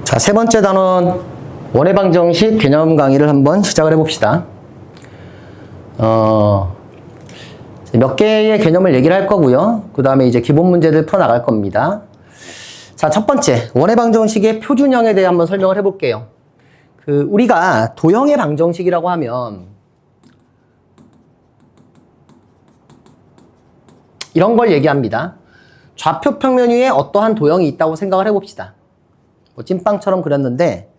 자, 세 번째 단원 원의 방정식 개념 강의를 한번 시작을 해봅시다. 몇 개의 개념을 얘기를 할 거고요. 그 다음에 이제 기본 문제들 풀어 나갈 겁니다. 자, 첫 번째 원의 방정식의 표준형에 대해 한번 설명을 해볼게요. 우리가 도형의 방정식이라고 하면 이런 걸 얘기합니다. 좌표 평면 위에 어떠한 도형이 있다고 생각을 해봅시다. 뭐 찐빵처럼 그렸는데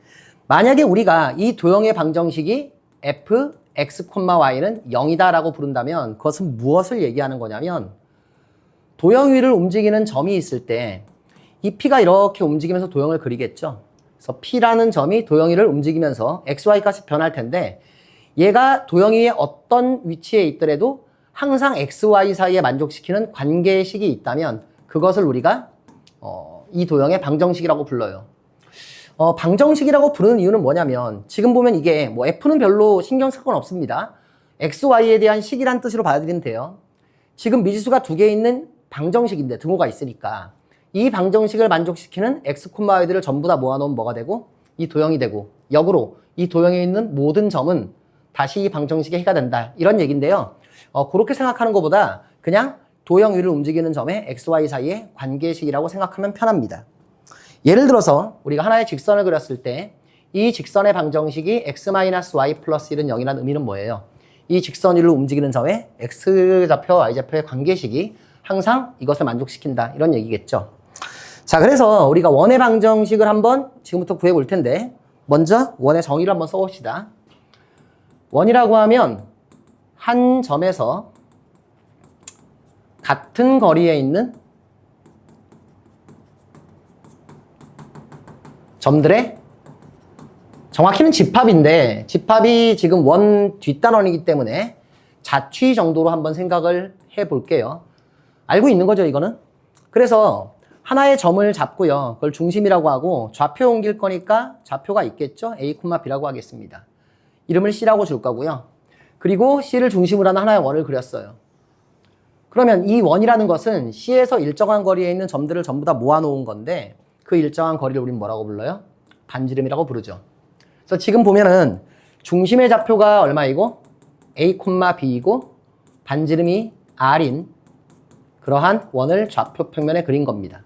만약에 우리가 이 도형의 방정식이 f, x, y는 0이다 라고 부른다면 그것은 무엇을 얘기하는 거냐면 도형 위를 움직이는 점이 있을 때 이 p가 이렇게 움직이면서 도형을 그리겠죠. 그래서 p라는 점이 도형 위를 움직이면서 x, y까지 변할 텐데 얘가 도형 위에 어떤 위치에 있더라도 항상 x, y 사이에 만족시키는 관계식이 있다면 그것을 우리가 이 도형의 방정식이라고 불러요. 방정식이라고 부르는 이유는 뭐냐면 지금 보면 이게 뭐 f는 별로 신경 쓸 건 없습니다. x, y에 대한 식이란 뜻으로 받아들이면 돼요. 지금 미지수가 두 개 있는 방정식인데 등호가 있으니까 이 방정식을 만족시키는 x, y들을 전부 다 모아놓으면 뭐가 되고 이 도형이 되고 역으로 이 도형에 있는 모든 점은 다시 이 방정식의 해가 된다 이런 얘기인데요. 그렇게 생각하는 것보다 그냥 도형 위를 움직이는 점의 x, y 사이의 관계식이라고 생각하면 편합니다. 예를 들어서 우리가 하나의 직선을 그렸을 때 이 직선의 방정식이 x-y 플러스 1은 0이라는 의미는 뭐예요? 이 직선 위를 움직이는 점의 x좌표, y좌표의 관계식이 항상 이것을 만족시킨다 이런 얘기겠죠. 자, 그래서 우리가 원의 방정식을 한번 지금부터 구해 볼 텐데 먼저 원의 정의를 한번 써봅시다. 원이라고 하면 한 점에서 같은 거리에 있는 점들의 정확히는 집합인데 집합이 지금 원 뒷단원이기 때문에 자취 정도로 한번 생각을 해 볼게요. 알고 있는 거죠, 이거는? 그래서 하나의 점을 잡고요. 그걸 중심이라고 하고 좌표 옮길 거니까 좌표가 있겠죠? A, B라고 하겠습니다. 이름을 C라고 줄 거고요. 그리고 C를 중심으로 하는 하나의 원을 그렸어요. 그러면 이 원이라는 것은 C에서 일정한 거리에 있는 점들을 전부 다 모아놓은 건데 그 일정한 거리를 우리는 뭐라고 불러요? 반지름이라고 부르죠. 그래서 지금 보면은 중심의 좌표가 얼마이고 A, B이고 반지름이 R인 그러한 원을 좌표 평면에 그린 겁니다.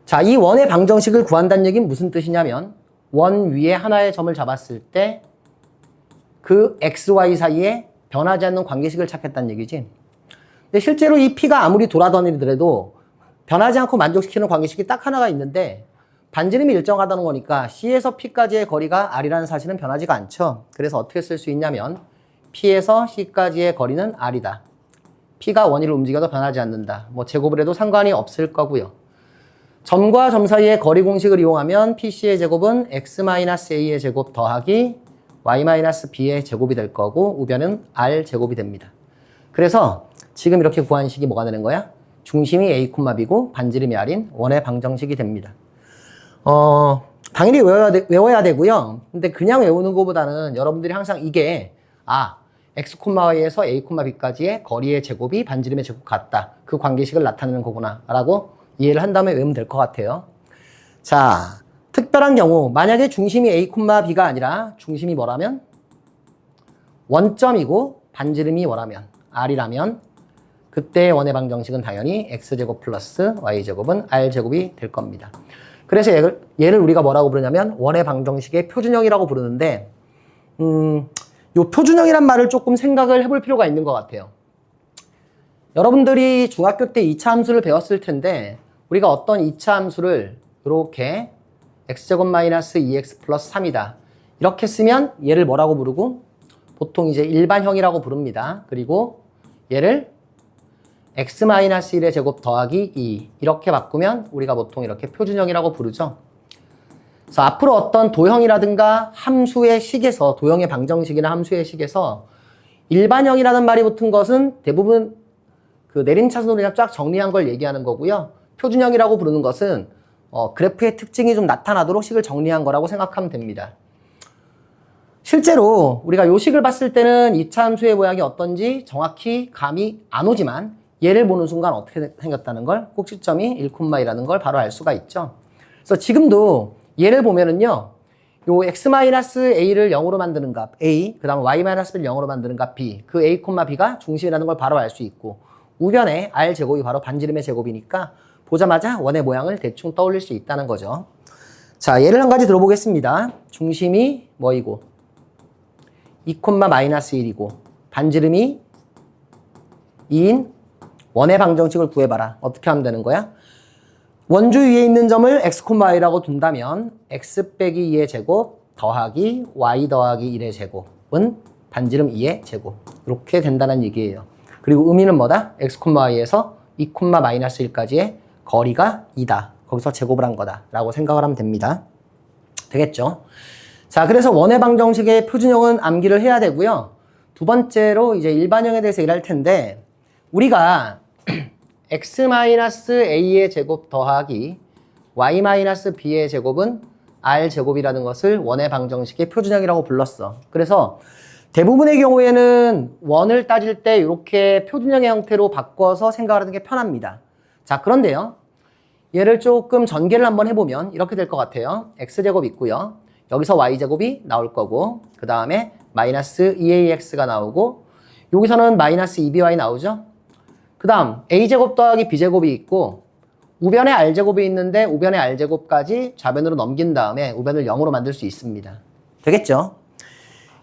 자, 이 원의 방정식을 구한다는 얘기는 무슨 뜻이냐면 원 위에 하나의 점을 잡았을 때 그 x, y 사이에 변하지 않는 관계식을 찾겠다는 얘기지. 근데 실제로 이 p가 아무리 돌아다니더라도 변하지 않고 만족시키는 관계식이 딱 하나가 있는데 반지름이 일정하다는 거니까 C에서 P까지의 거리가 R이라는 사실은 변하지가 않죠. 그래서 어떻게 쓸 수 있냐면 P에서 C까지의 거리는 R이다. P가 원위를 움직여도 변하지 않는다. 뭐 제곱을 해도 상관이 없을 거고요. 점과 점 사이의 거리 공식을 이용하면 PC의 제곱은 X-A의 제곱 더하기 Y-B의 제곱이 될 거고 우변은 R 제곱이 됩니다. 그래서 지금 이렇게 구한 식이 뭐가 되는 거야? 중심이 A, B고 반지름이 R인 원의 방정식이 됩니다. 당연히 외워야 되고요. 근데 그냥 외우는 것보다는 여러분들이 항상 이게 X, Y에서 A, B까지의 거리의 제곱이 반지름의 제곱 같다. 그 관계식을 나타내는 거구나 라고 이해를 한 다음에 외우면 될 것 같아요. 자, 특별한 경우 만약에 중심이 A, B가 아니라 중심이 뭐라면? 원점이고 반지름이 뭐라면? R이라면 그때 원의 방정식은 당연히 X제곱 플러스 Y제곱은 R제곱이 될 겁니다. 그래서 얘를 우리가 뭐라고 부르냐면 원의 방정식의 표준형이라고 부르는데 요 표준형이란 말을 조금 생각을 해볼 필요가 있는 것 같아요. 여러분들이 중학교 때 2차 함수를 배웠을 텐데 우리가 어떤 2차 함수를 이렇게 x제곱 마이너스 2x 플러스 3이다. 이렇게 쓰면 얘를 뭐라고 부르고 보통 이제 일반형이라고 부릅니다. 그리고 얘를 x-1의 제곱 더하기 2 이렇게 바꾸면 우리가 보통 이렇게 표준형이라고 부르죠. 그래서 앞으로 어떤 도형이라든가 함수의 식에서 도형의 방정식이나 함수의 식에서 일반형이라는 말이 붙은 것은 대부분 그 내림차순으로 그냥 쫙 정리한 걸 얘기하는 거고요. 표준형이라고 부르는 것은 그래프의 특징이 좀 나타나도록 식을 정리한 거라고 생각하면 됩니다. 실제로 우리가 요 식을 봤을 때는 2차 함수의 모양이 어떤지 정확히 감이 안 오지만 얘를 보는 순간 어떻게 생겼다는 걸 꼭지점이 1,1라는 걸 바로 알 수가 있죠. 그래서 지금도 얘를 보면은요. 요 x-a를 0으로 만드는 값 a, 그 다음 y-b를 0으로 만드는 값 b, 그 a, b가 중심이라는 걸 바로 알 수 있고 우변의 r제곱이 바로 반지름의 제곱이니까 보자마자 원의 모양을 대충 떠올릴 수 있다는 거죠. 자, 예를 한 가지 들어보겠습니다. 중심이 뭐이고 2,-1이고 반지름이 2인 원의 방정식을 구해봐라. 어떻게 하면 되는 거야? 원주 위에 있는 점을 x, y라고 둔다면 x 빼기 2의 제곱 더하기 y 더하기 1의 제곱은 반지름 2의 제곱. 이렇게 된다는 얘기예요. 그리고 의미는 뭐다? x, y에서 2,-1까지의 거리가 2다. 거기서 제곱을 한 거다. 라고 생각을 하면 됩니다. 되겠죠? 자, 그래서 원의 방정식의 표준형은 암기를 해야 되고요. 두 번째로 이제 일반형에 대해서 일할 텐데 우리가 x-a의 제곱 더하기 y-b의 제곱은 r제곱이라는 것을 원의 방정식의 표준형이라고 불렀어. 그래서 대부분의 경우에는 원을 따질 때 이렇게 표준형의 형태로 바꿔서 생각을 하는 게 편합니다. 자, 그런데요. 얘를 조금 전개를 한번 해보면 이렇게 될 것 같아요. x제곱 있고요. 여기서 y제곱이 나올 거고 그 다음에 마이너스 2ax가 나오고 여기서는 마이너스 2by 나오죠. 그 다음 a제곱 더하기 b제곱이 있고 우변에 r제곱이 있는데 우변의 r제곱까지 좌변으로 넘긴 다음에 우변을 0으로 만들 수 있습니다. 되겠죠?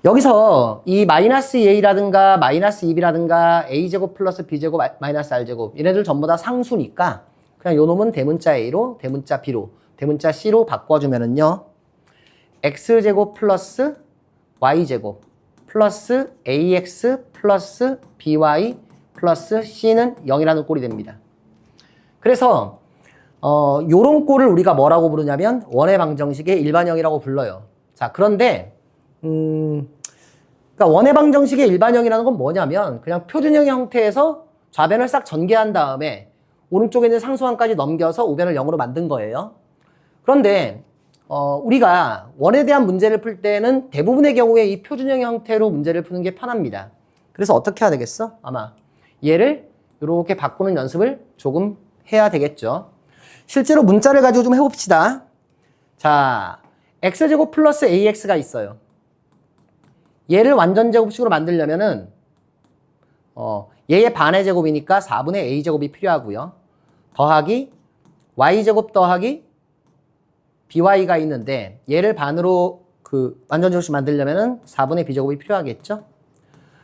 여기서 이 마이너스 2a라든가 마이너스 2b라든가 a제곱 플러스 b제곱 마이너스 r제곱 얘네들 전부 다 상수니까 그냥 요 놈은 대문자 a로 대문자 b로 대문자 c로 바꿔주면은요 x제곱 플러스 y제곱 플러스 ax 플러스 by 플러스 c는 0이라는 꼴이 됩니다. 그래서 요런 꼴을 우리가 뭐라고 부르냐면 원의 방정식의 일반형이라고 불러요. 자, 그런데 그러니까 원의 방정식의 일반형이라는 건 뭐냐면 그냥 표준형 형태에서 좌변을 싹 전개한 다음에 오른쪽에 있는 상수항까지 넘겨서 우변을 0으로 만든 거예요. 그런데 우리가 원에 대한 문제를 풀 때는 대부분의 경우에 이 표준형 형태로 문제를 푸는 게 편합니다. 그래서 어떻게 해야 되겠어? 아마 얘를 이렇게 바꾸는 연습을 조금 해야 되겠죠. 실제로 문자를 가지고 좀 해봅시다. 자, x제곱 플러스 ax가 있어요. 얘를 완전 제곱식으로 만들려면은 얘의 반의 제곱이니까 4분의 a제곱이 필요하고요. 더하기 y제곱 더하기 by가 있는데 얘를 반으로 그 완전 제곱식 만들려면은 4분의 b제곱이 필요하겠죠.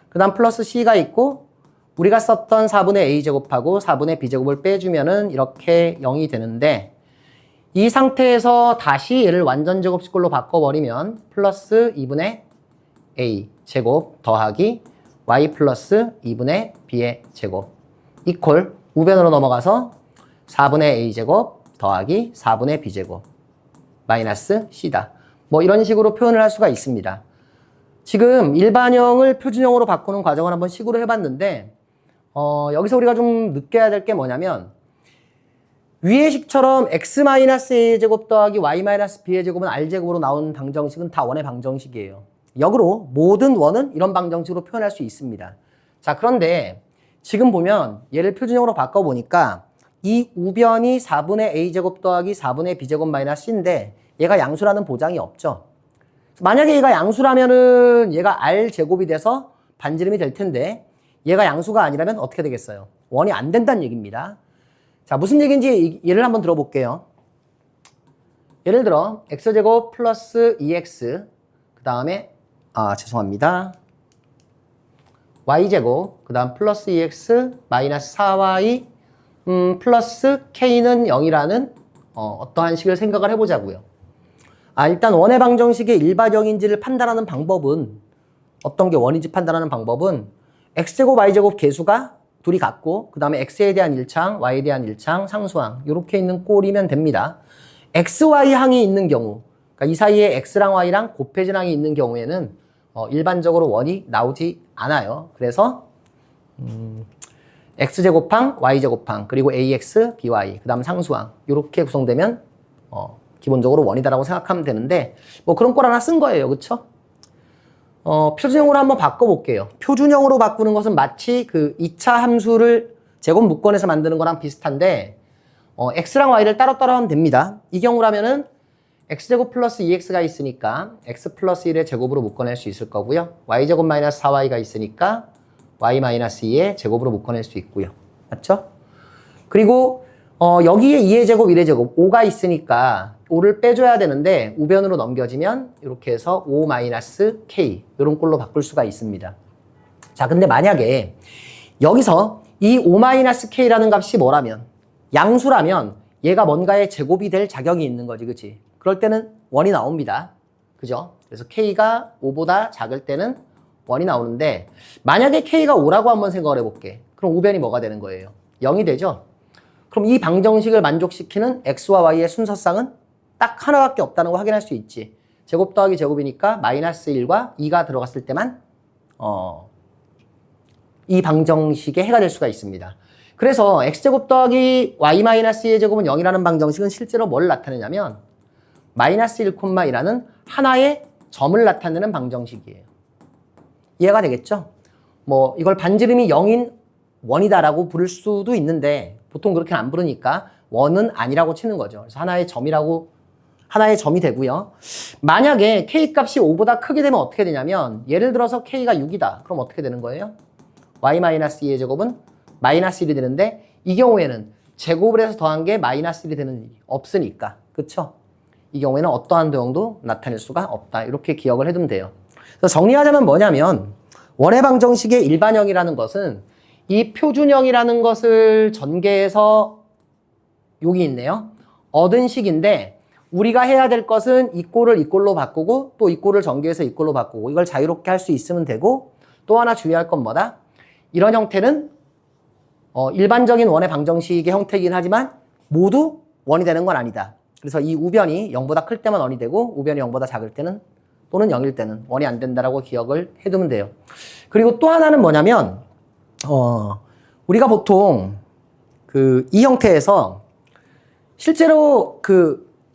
그 다음 플러스 c가 있고 우리가 썼던 4분의 a제곱하고 4분의 b제곱을 빼주면은 이렇게 0이 되는데 이 상태에서 다시 얘를 완전 제곱식으로 바꿔버리면 플러스 2분의 a 제곱 더하기 y 플러스 2분의 b의 제곱 이퀄 우변으로 넘어가서 4분의 a 제곱 더하기 4분의 b 제곱 마이너스 c다. 뭐 이런 식으로 표현을 할 수가 있습니다. 지금 일반형을 표준형으로 바꾸는 과정을 한번 시구로 해봤는데 여기서 우리가 좀 느껴야 될 게 뭐냐면 위의 식처럼 x-a의 제곱 더하기 y-b의 제곱은 r제곱으로 나온 방정식은 다 원의 방정식이에요. 역으로 모든 원은 이런 방정식으로 표현할 수 있습니다. 자, 그런데 지금 보면 얘를 표준형으로 바꿔보니까 이 우변이 4분의 a제곱 더하기 4분의 b제곱 마이너스 c인데 얘가 양수라는 보장이 없죠. 만약에 얘가 양수라면은 얘가 r제곱이 돼서 반지름이 될 텐데 얘가 양수가 아니라면 어떻게 되겠어요? 원이 안 된다는 얘기입니다. 자, 무슨 얘기인지 예를 한번 들어볼게요. 예를 들어 x제곱 플러스 2x 그 다음에 죄송합니다. y제곱 그 다음 플러스 2x 마이너스 4y 플러스 k는 0이라는 어떠한 식을 생각을 해보자고요. 일단 원의 방정식의 일반형인지를 판단하는 방법은 어떤 게 원인지 판단하는 방법은 x제곱 y제곱 계수가 둘이 같고 그 다음에 x에 대한 일창 y에 대한 일창 상수항 이렇게 있는 꼴이면 됩니다. xy 항이 있는 경우 그러니까 이 사이에 x랑 y랑 곱해진 항이 있는 경우에는 일반적으로 원이 나오지 않아요. 그래서 x제곱항 y제곱항 그리고 ax by 그 다음 상수항 이렇게 구성되면 기본적으로 원이다라고 생각하면 되는데 뭐 그런 꼴 하나 쓴 거예요. 그쵸? 표준형으로 한번 바꿔볼게요. 표준형으로 바꾸는 것은 마치 그 2차 함수를 제곱 무건에서 만드는 거랑 비슷한데 x랑 y를 따로따로 하면 됩니다. 이 경우라면은 x제곱 플러스 2x가 있으니까 x 플러스 1의 제곱으로 묶어낼 수 있을 거고요. y제곱 마이너스 4y가 있으니까 y 마이너스 2의 제곱으로 묶어낼 수 있고요. 맞죠? 그리고 여기에 2의 제곱, 1의 제곱, 5가 있으니까 5를 빼줘야 되는데 우변으로 넘겨지면 이렇게 해서 5 마이너스 k 이런 꼴로 바꿀 수가 있습니다. 자, 근데 만약에 여기서 이 5 마이너스 k라는 값이 뭐라면 양수라면 얘가 뭔가의 제곱이 될 자격이 있는 거지, 그치? 그럴 때는 1이 나옵니다. 그죠? 그래서 k가 5보다 작을 때는 1이 나오는데 만약에 k가 5라고 한번 생각을 해볼게. 그럼 우변이 뭐가 되는 거예요? 0이 되죠? 그럼 이 방정식을 만족시키는 x와 y의 순서쌍은 딱 하나밖에 없다는 거 확인할 수 있지. 제곱 더하기 제곱이니까 마이너스 1과 2가 들어갔을 때만 이 방정식의 해가 될 수가 있습니다. 그래서 x제곱 더하기 y 마이너스 2의 제곱은 0이라는 방정식은 실제로 뭘 나타내냐면 마이너스 1,2라는 하나의 점을 나타내는 방정식이에요. 이해가 되겠죠? 뭐 이걸 반지름이 0인 원이다라고 부를 수도 있는데 보통 그렇게는 안 부르니까 원은 아니라고 치는 거죠. 그래서 하나의 점이 되고요. 만약에 k 값이 5보다 크게 되면 어떻게 되냐면 예를 들어서 k가 6이다. 그럼 어떻게 되는 거예요? y-2의 제곱은 마이너스 1이 되는데 이 경우에는 제곱을 해서 더한 게 마이너스 1이 되는 일이 없으니까. 그쵸? 이 경우에는 어떠한 도형도 나타낼 수가 없다. 이렇게 기억을 해두면 돼요. 그래서 정리하자면 뭐냐면 원의 방정식의 일반형이라는 것은 이 표준형이라는 것을 전개해서 여기 있네요. 얻은 식인데 우리가 해야 될 것은 이 꼴을 이 꼴로 바꾸고 또 이 꼴을 전개해서 이 꼴로 바꾸고 이걸 자유롭게 할 수 있으면 되고 또 하나 주의할 건 뭐다? 이런 형태는 일반적인 원의 방정식의 형태이긴 하지만 모두 원이 되는 건 아니다. 그래서 이 우변이 0보다 클 때만 원이 되고 우변이 0보다 작을 때는 또는 0일 때는 원이 안 된다라고 기억을 해두면 돼요. 그리고 또 하나는 뭐냐면 우리가 보통 이 형태에서 실제로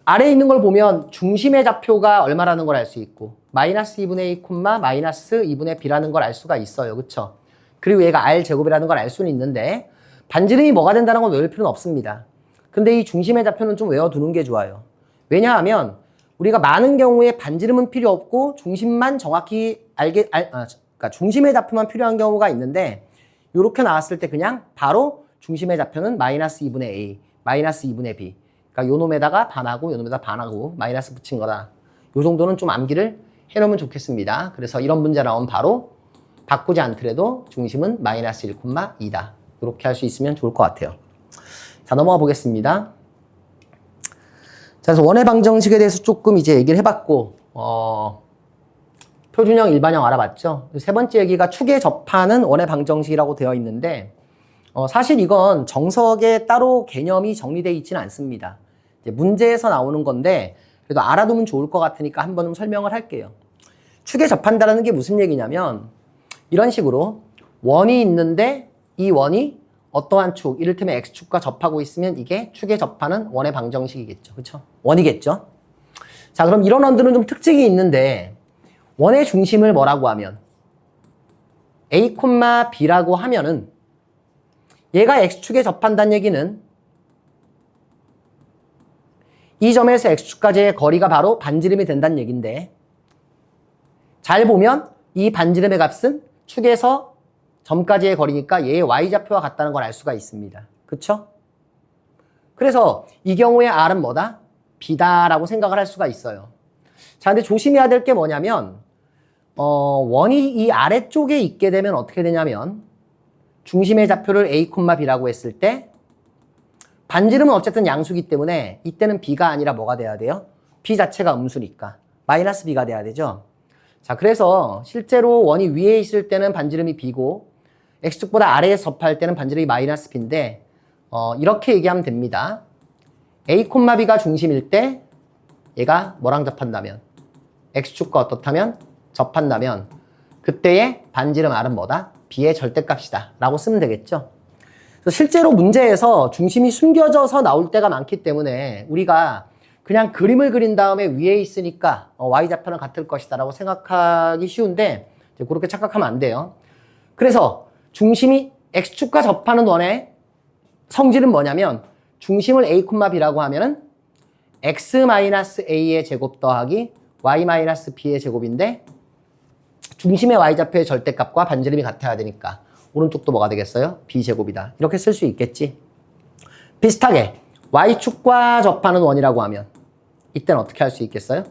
아래에 있는 걸 보면 중심의 좌표가 얼마라는 걸 알 수 있고 마이너스 2분의 1, 마이너스 2분의 b라는 걸 알 수가 있어요. 그쵸? 그리고 얘가 r제곱이라는 걸 알 수는 있는데 반지름이 뭐가 된다는 건 외울 필요는 없습니다. 근데 이 중심의 좌표는 좀 외워두는 게 좋아요. 왜냐하면 우리가 많은 경우에 반지름은 필요 없고 중심만 정확히 그러니까 중심의 좌표만 필요한 경우가 있는데 이렇게 나왔을 때 그냥 바로 중심의 좌표는 마이너스 2분의 a, 마이너스 2분의 b. 그러니까 요 놈에다가 반하고 요 놈에다가 반하고 마이너스 붙인 거다. 요 정도는 좀 암기를 해놓으면 좋겠습니다. 그래서 이런 문제 나오면 바로 바꾸지 않더라도 중심은 마이너스 1,2다. 이렇게 할 수 있으면 좋을 것 같아요. 자, 넘어가 보겠습니다. 자, 그래서 원의 방정식에 대해서 조금 이제 얘기를 해봤고, 표준형, 일반형 알아봤죠? 세 번째 얘기가 축에 접하는 원의 방정식이라고 되어 있는데, 사실 이건 정석에 따로 개념이 정리되어 있지는 않습니다. 이제 문제에서 나오는 건데, 그래도 알아두면 좋을 것 같으니까 한번 좀 설명을 할게요. 축에 접한다는 게 무슨 얘기냐면, 이런 식으로 원이 있는데 이 원이 어떠한 축, 이를테면 x축과 접하고 있으면 이게 축에 접하는 원의 방정식이겠죠. 그렇죠? 원이겠죠? 자, 그럼 이런 원들은 좀 특징이 있는데 원의 중심을 뭐라고 하면 a, b라고 하면은 얘가 x축에 접한다는 얘기는 이 점에서 x축까지의 거리가 바로 반지름이 된다는 얘기인데 잘 보면 이 반지름의 값은 축에서 점까지의 거리니까 얘의 y좌표와 같다는 걸 알 수가 있습니다. 그쵸? 그래서 이 경우에 r은 뭐다? b다라고 생각을 할 수가 있어요. 자, 근데 조심해야 될 게 뭐냐면 원이 이 아래쪽에 있게 되면 어떻게 되냐면 중심의 좌표를 a, b라고 했을 때 반지름은 어쨌든 양수기 때문에 이때는 b가 아니라 뭐가 돼야 돼요? b 자체가 음수니까 마이너스 b가 돼야 되죠. 자, 그래서 실제로 원이 위에 있을 때는 반지름이 b고 x축보다 아래에 접할 때는 반지름이 마이너스 b인데 이렇게 얘기하면 됩니다. a, b가 중심일 때 얘가 뭐랑 접한다면 x축과 어떻다면 접한다면 그때의 반지름 r은 뭐다? b의 절대값이다 라고 쓰면 되겠죠. 그래서 실제로 문제에서 중심이 숨겨져서 나올 때가 많기 때문에 우리가 그냥 그림을 그린 다음에 위에 있으니까 y좌표는 같을 것이다 라고 생각하기 쉬운데 이제 그렇게 착각하면 안 돼요. 그래서 중심이 x축과 접하는 원의 성질은 뭐냐면 중심을 a, b라고 하면은 x-a의 제곱 더하기 y-b의 제곱인데 중심의 y좌표의 절대값과 반지름이 같아야 되니까 오른쪽도 뭐가 되겠어요? b제곱이다. 이렇게 쓸 수 있겠지. 비슷하게 y축과 접하는 원이라고 하면 이때는 어떻게 할 수 있겠어요?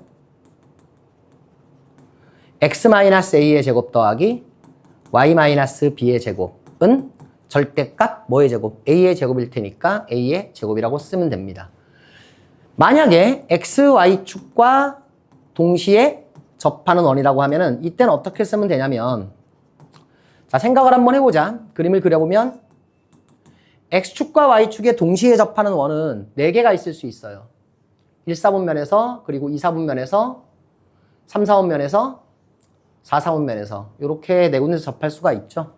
x-a의 제곱 더하기 y-b의 제곱은 절대값 뭐의 제곱? a의 제곱일 테니까 a의 제곱이라고 쓰면 됩니다. 만약에 x, y축과 동시에 접하는 원이라고 하면은 이때는 어떻게 쓰면 되냐면 자, 생각을 한번 해보자. 그림을 그려보면 x축과 y축에 동시에 접하는 원은 4개가 있을 수 있어요. 1, 4분면에서 그리고 2, 4분면에서 3, 4분면에서 4, 4분면에서 이렇게 4군데서 접할 수가 있죠.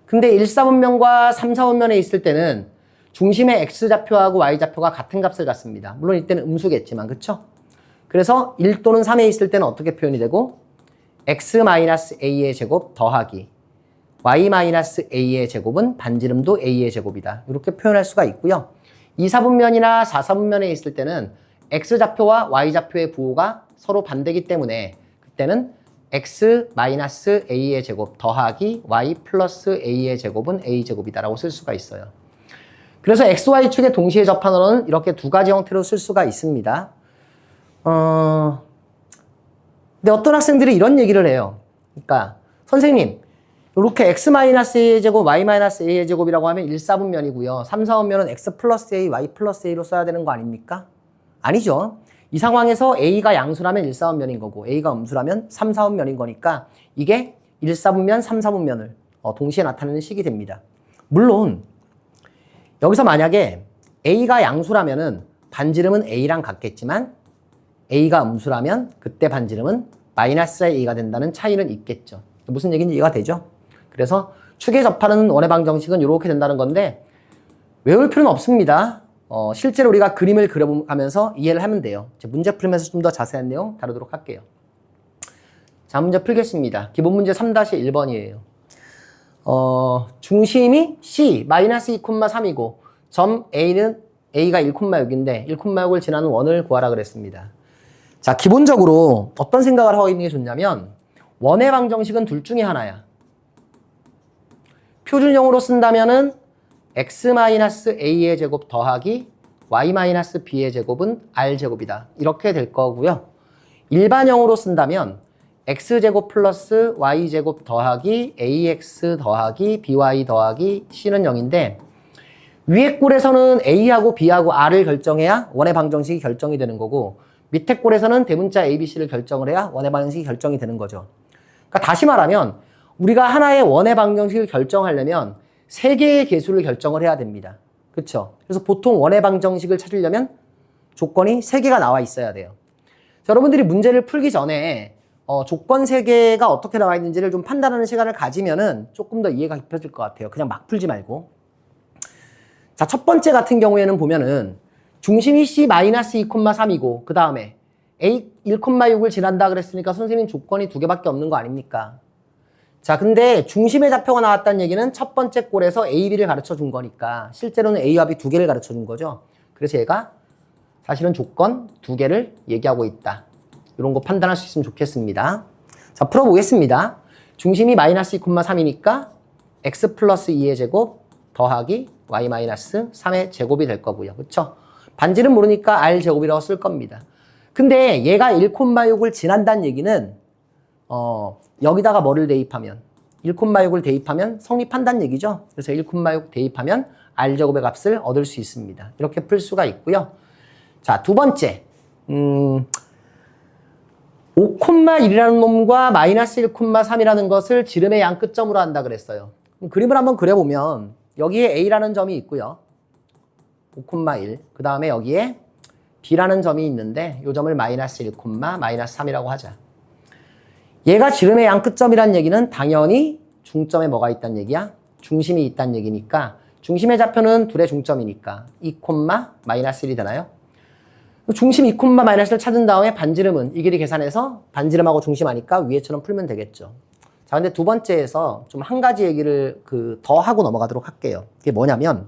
근데 1, 4분면과 3, 4분면에 있을 때는 중심의 x좌표하고 y좌표가 같은 값을 갖습니다. 물론 이때는 음수겠지만 그쵸? 그래서 1 또는 3에 있을 때는 어떻게 표현이 되고 x-a의 제곱 더하기 y-a의 제곱은 반지름도 a의 제곱이다. 이렇게 표현할 수가 있고요. 2, 4분면이나 4, 4분면에 있을 때는 x좌표와 y좌표의 부호가 서로 반대이기 때문에 그때는 x-a의 제곱 더하기 y 플러스 a의 제곱은 a제곱이다 라고 쓸 수가 있어요. 그래서 xy축에 동시에 접하는 원은 이렇게 2가지 형태로 쓸 수가 있습니다. 근데 어떤 학생들이 이런 얘기를 해요. 그러니까 선생님 이렇게 x-a의 제곱, y-a의 제곱이라고 하면 1, 4분면이고요. 3, 4분면은 x 플러스 a, y 플러스 a로 써야 되는 거 아닙니까? 아니죠. 이 상황에서 a가 양수라면 1, 4분면인 거고 a가 음수라면 3, 4분면인 거니까 이게 1, 4분면, 3, 4분면을 동시에 나타내는 식이 됩니다. 물론 여기서 만약에 a가 양수라면은 반지름은 a랑 같겠지만 a가 음수라면 그때 반지름은 마이너스 a가 된다는 차이는 있겠죠. 무슨 얘기인지 이해가 되죠? 그래서 축에 접하는 원의 방정식은 이렇게 된다는 건데 외울 필요는 없습니다. 실제로 우리가 그림을 그려가면서 이해를 하면 돼요. 문제 풀면서 좀 더 자세한 내용 다루도록 할게요. 자, 문제 풀겠습니다. 기본 문제 3-1번이에요. 중심이 C, 마이너스 2,3이고 점 A는 A가 1,6인데 1,6을 지나는 원을 구하라 그랬습니다. 자, 기본적으로 어떤 생각을 하고 있는 게 좋냐면 원의 방정식은 둘 중에 하나야. 표준형으로 쓴다면은 x-a의 제곱 더하기 y-b의 제곱은 r제곱이다. 이렇게 될 거고요. 일반형으로 쓴다면 x제곱 플러스 y제곱 더하기 ax 더하기 by 더하기 c는 0인데 위에 꼴에서는 a하고 b하고 r을 결정해야 원의 방정식이 결정이 되는 거고 밑에 꼴에서는 대문자 abc를 결정을 해야 원의 방정식이 결정이 되는 거죠. 그러니까 다시 말하면 우리가 하나의 원의 방정식을 결정하려면 3개의 개수를 결정을 해야 됩니다. 그렇죠? 그래서 보통 원의 방정식을 찾으려면 조건이 3개가 나와 있어야 돼요. 자, 여러분들이 문제를 풀기 전에 조건 3개가 어떻게 나와 있는지를 좀 판단하는 시간을 가지면은 조금 더 이해가 깊어질 것 같아요. 그냥 막 풀지 말고. 자, 첫 번째 같은 경우에는 보면은 중심이 C-2,3이고 그 다음에 A 1,6을 지난다 그랬으니까 선생님 조건이 2개밖에 없는 거 아닙니까? 자, 근데 중심의 좌표가 나왔다는 얘기는 첫 번째 꼴에서 A, B를 가르쳐 준 거니까 실제로는 A와 B 2개를 가르쳐 준 거죠. 그래서 얘가 사실은 조건 2개를 얘기하고 있다. 이런 거 판단할 수 있으면 좋겠습니다. 자, 풀어보겠습니다. 중심이 마이너스 2,3이니까 x 플러스 2의 제곱 더하기 y 마이너스 3의 제곱이 될 거고요. 그렇죠? 반지름 모르니까 r 제곱이라고 쓸 겁니다. 근데 얘가 1,6을 지난다는 얘기는 여기다가 뭐를 대입하면 1,6을 대입하면 성립한다는 얘기죠. 그래서 1,6 대입하면 r제곱의 값을 얻을 수 있습니다. 이렇게 풀 수가 있고요. 자, 두 번째 5,1이라는 놈과 마이너스 1,3이라는 것을 지름의 양 끝점으로 한다 그랬어요. 그림을 한번 그려보면 여기에 A라는 점이 있고요. 5,1. 그 다음에 여기에 B라는 점이 있는데 이 점을 마이너스 1, 마이너스 3이라고 하자. 얘가 지름의 양 끝점이란 얘기는 당연히 중점에 뭐가 있다는 얘기야? 중심이 있다는 얘기니까 중심의 좌표는 둘의 중점이니까 2, 마이너스 1이 되나요? 중심 2, 마이너스를 찾은 다음에 반지름은 이 길이 계산해서 반지름하고 중심 하니까 위에처럼 풀면 되겠죠. 자, 근데 두 번째에서 좀 한 가지 얘기를 더 하고 넘어가도록 할게요. 그게 뭐냐면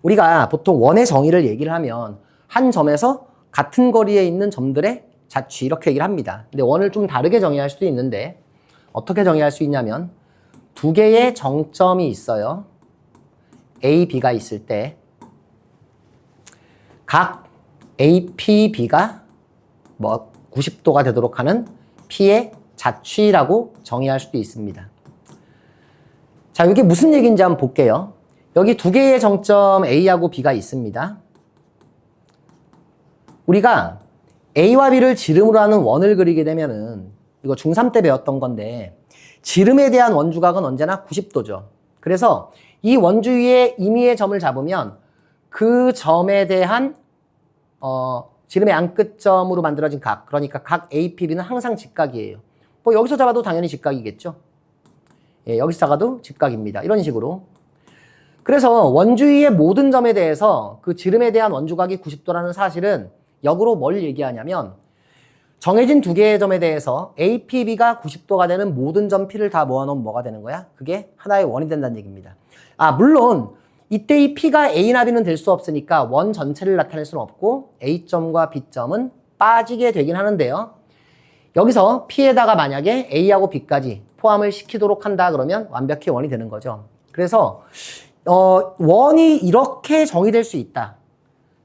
우리가 보통 원의 정의를 얘기를 하면 한 점에서 같은 거리에 있는 점들의 자취 이렇게 얘기를 합니다. 근데 원을 좀 다르게 정의할 수도 있는데 어떻게 정의할 수 있냐면 두 개의 정점이 있어요. A, B가 있을 때 각 A, P, B가 90도가 되도록 하는 P의 자취라고 정의할 수도 있습니다. 자, 이게 무슨 얘기인지 한번 볼게요. 여기 두 개의 정점 A하고 B가 있습니다. 우리가 A와 B를 지름으로 하는 원을 그리게 되면은 이거 중3 때 배웠던 건데 지름에 대한 원주각은 언제나 90도죠. 그래서 이 원주 위에 임의의 점을 잡으면 그 점에 대한 지름의 안끝점으로 만들어진 각, 그러니까 각 APB는 항상 직각이에요. 뭐 여기서 잡아도 당연히 직각이겠죠. 예, 여기서 잡아도 직각입니다. 이런 식으로. 그래서 원주 위의 모든 점에 대해서 그 지름에 대한 원주각이 90도라는 사실은 역으로 뭘 얘기하냐면 정해진 두 개의 점에 대해서 APB가 90도가 되는 모든 점 P를 다 모아놓으면 뭐가 되는 거야? 그게 하나의 원이 된다는 얘기입니다. 아, 물론 이때 이 P가 A나 B는 될 수 없으니까 원 전체를 나타낼 수는 없고 A점과 B점은 빠지게 되긴 하는데요. 여기서 P에다가 만약에 A하고 B까지 포함을 시키도록 한다 그러면 완벽히 원이 되는 거죠. 그래서 원이 이렇게 정의될 수 있다.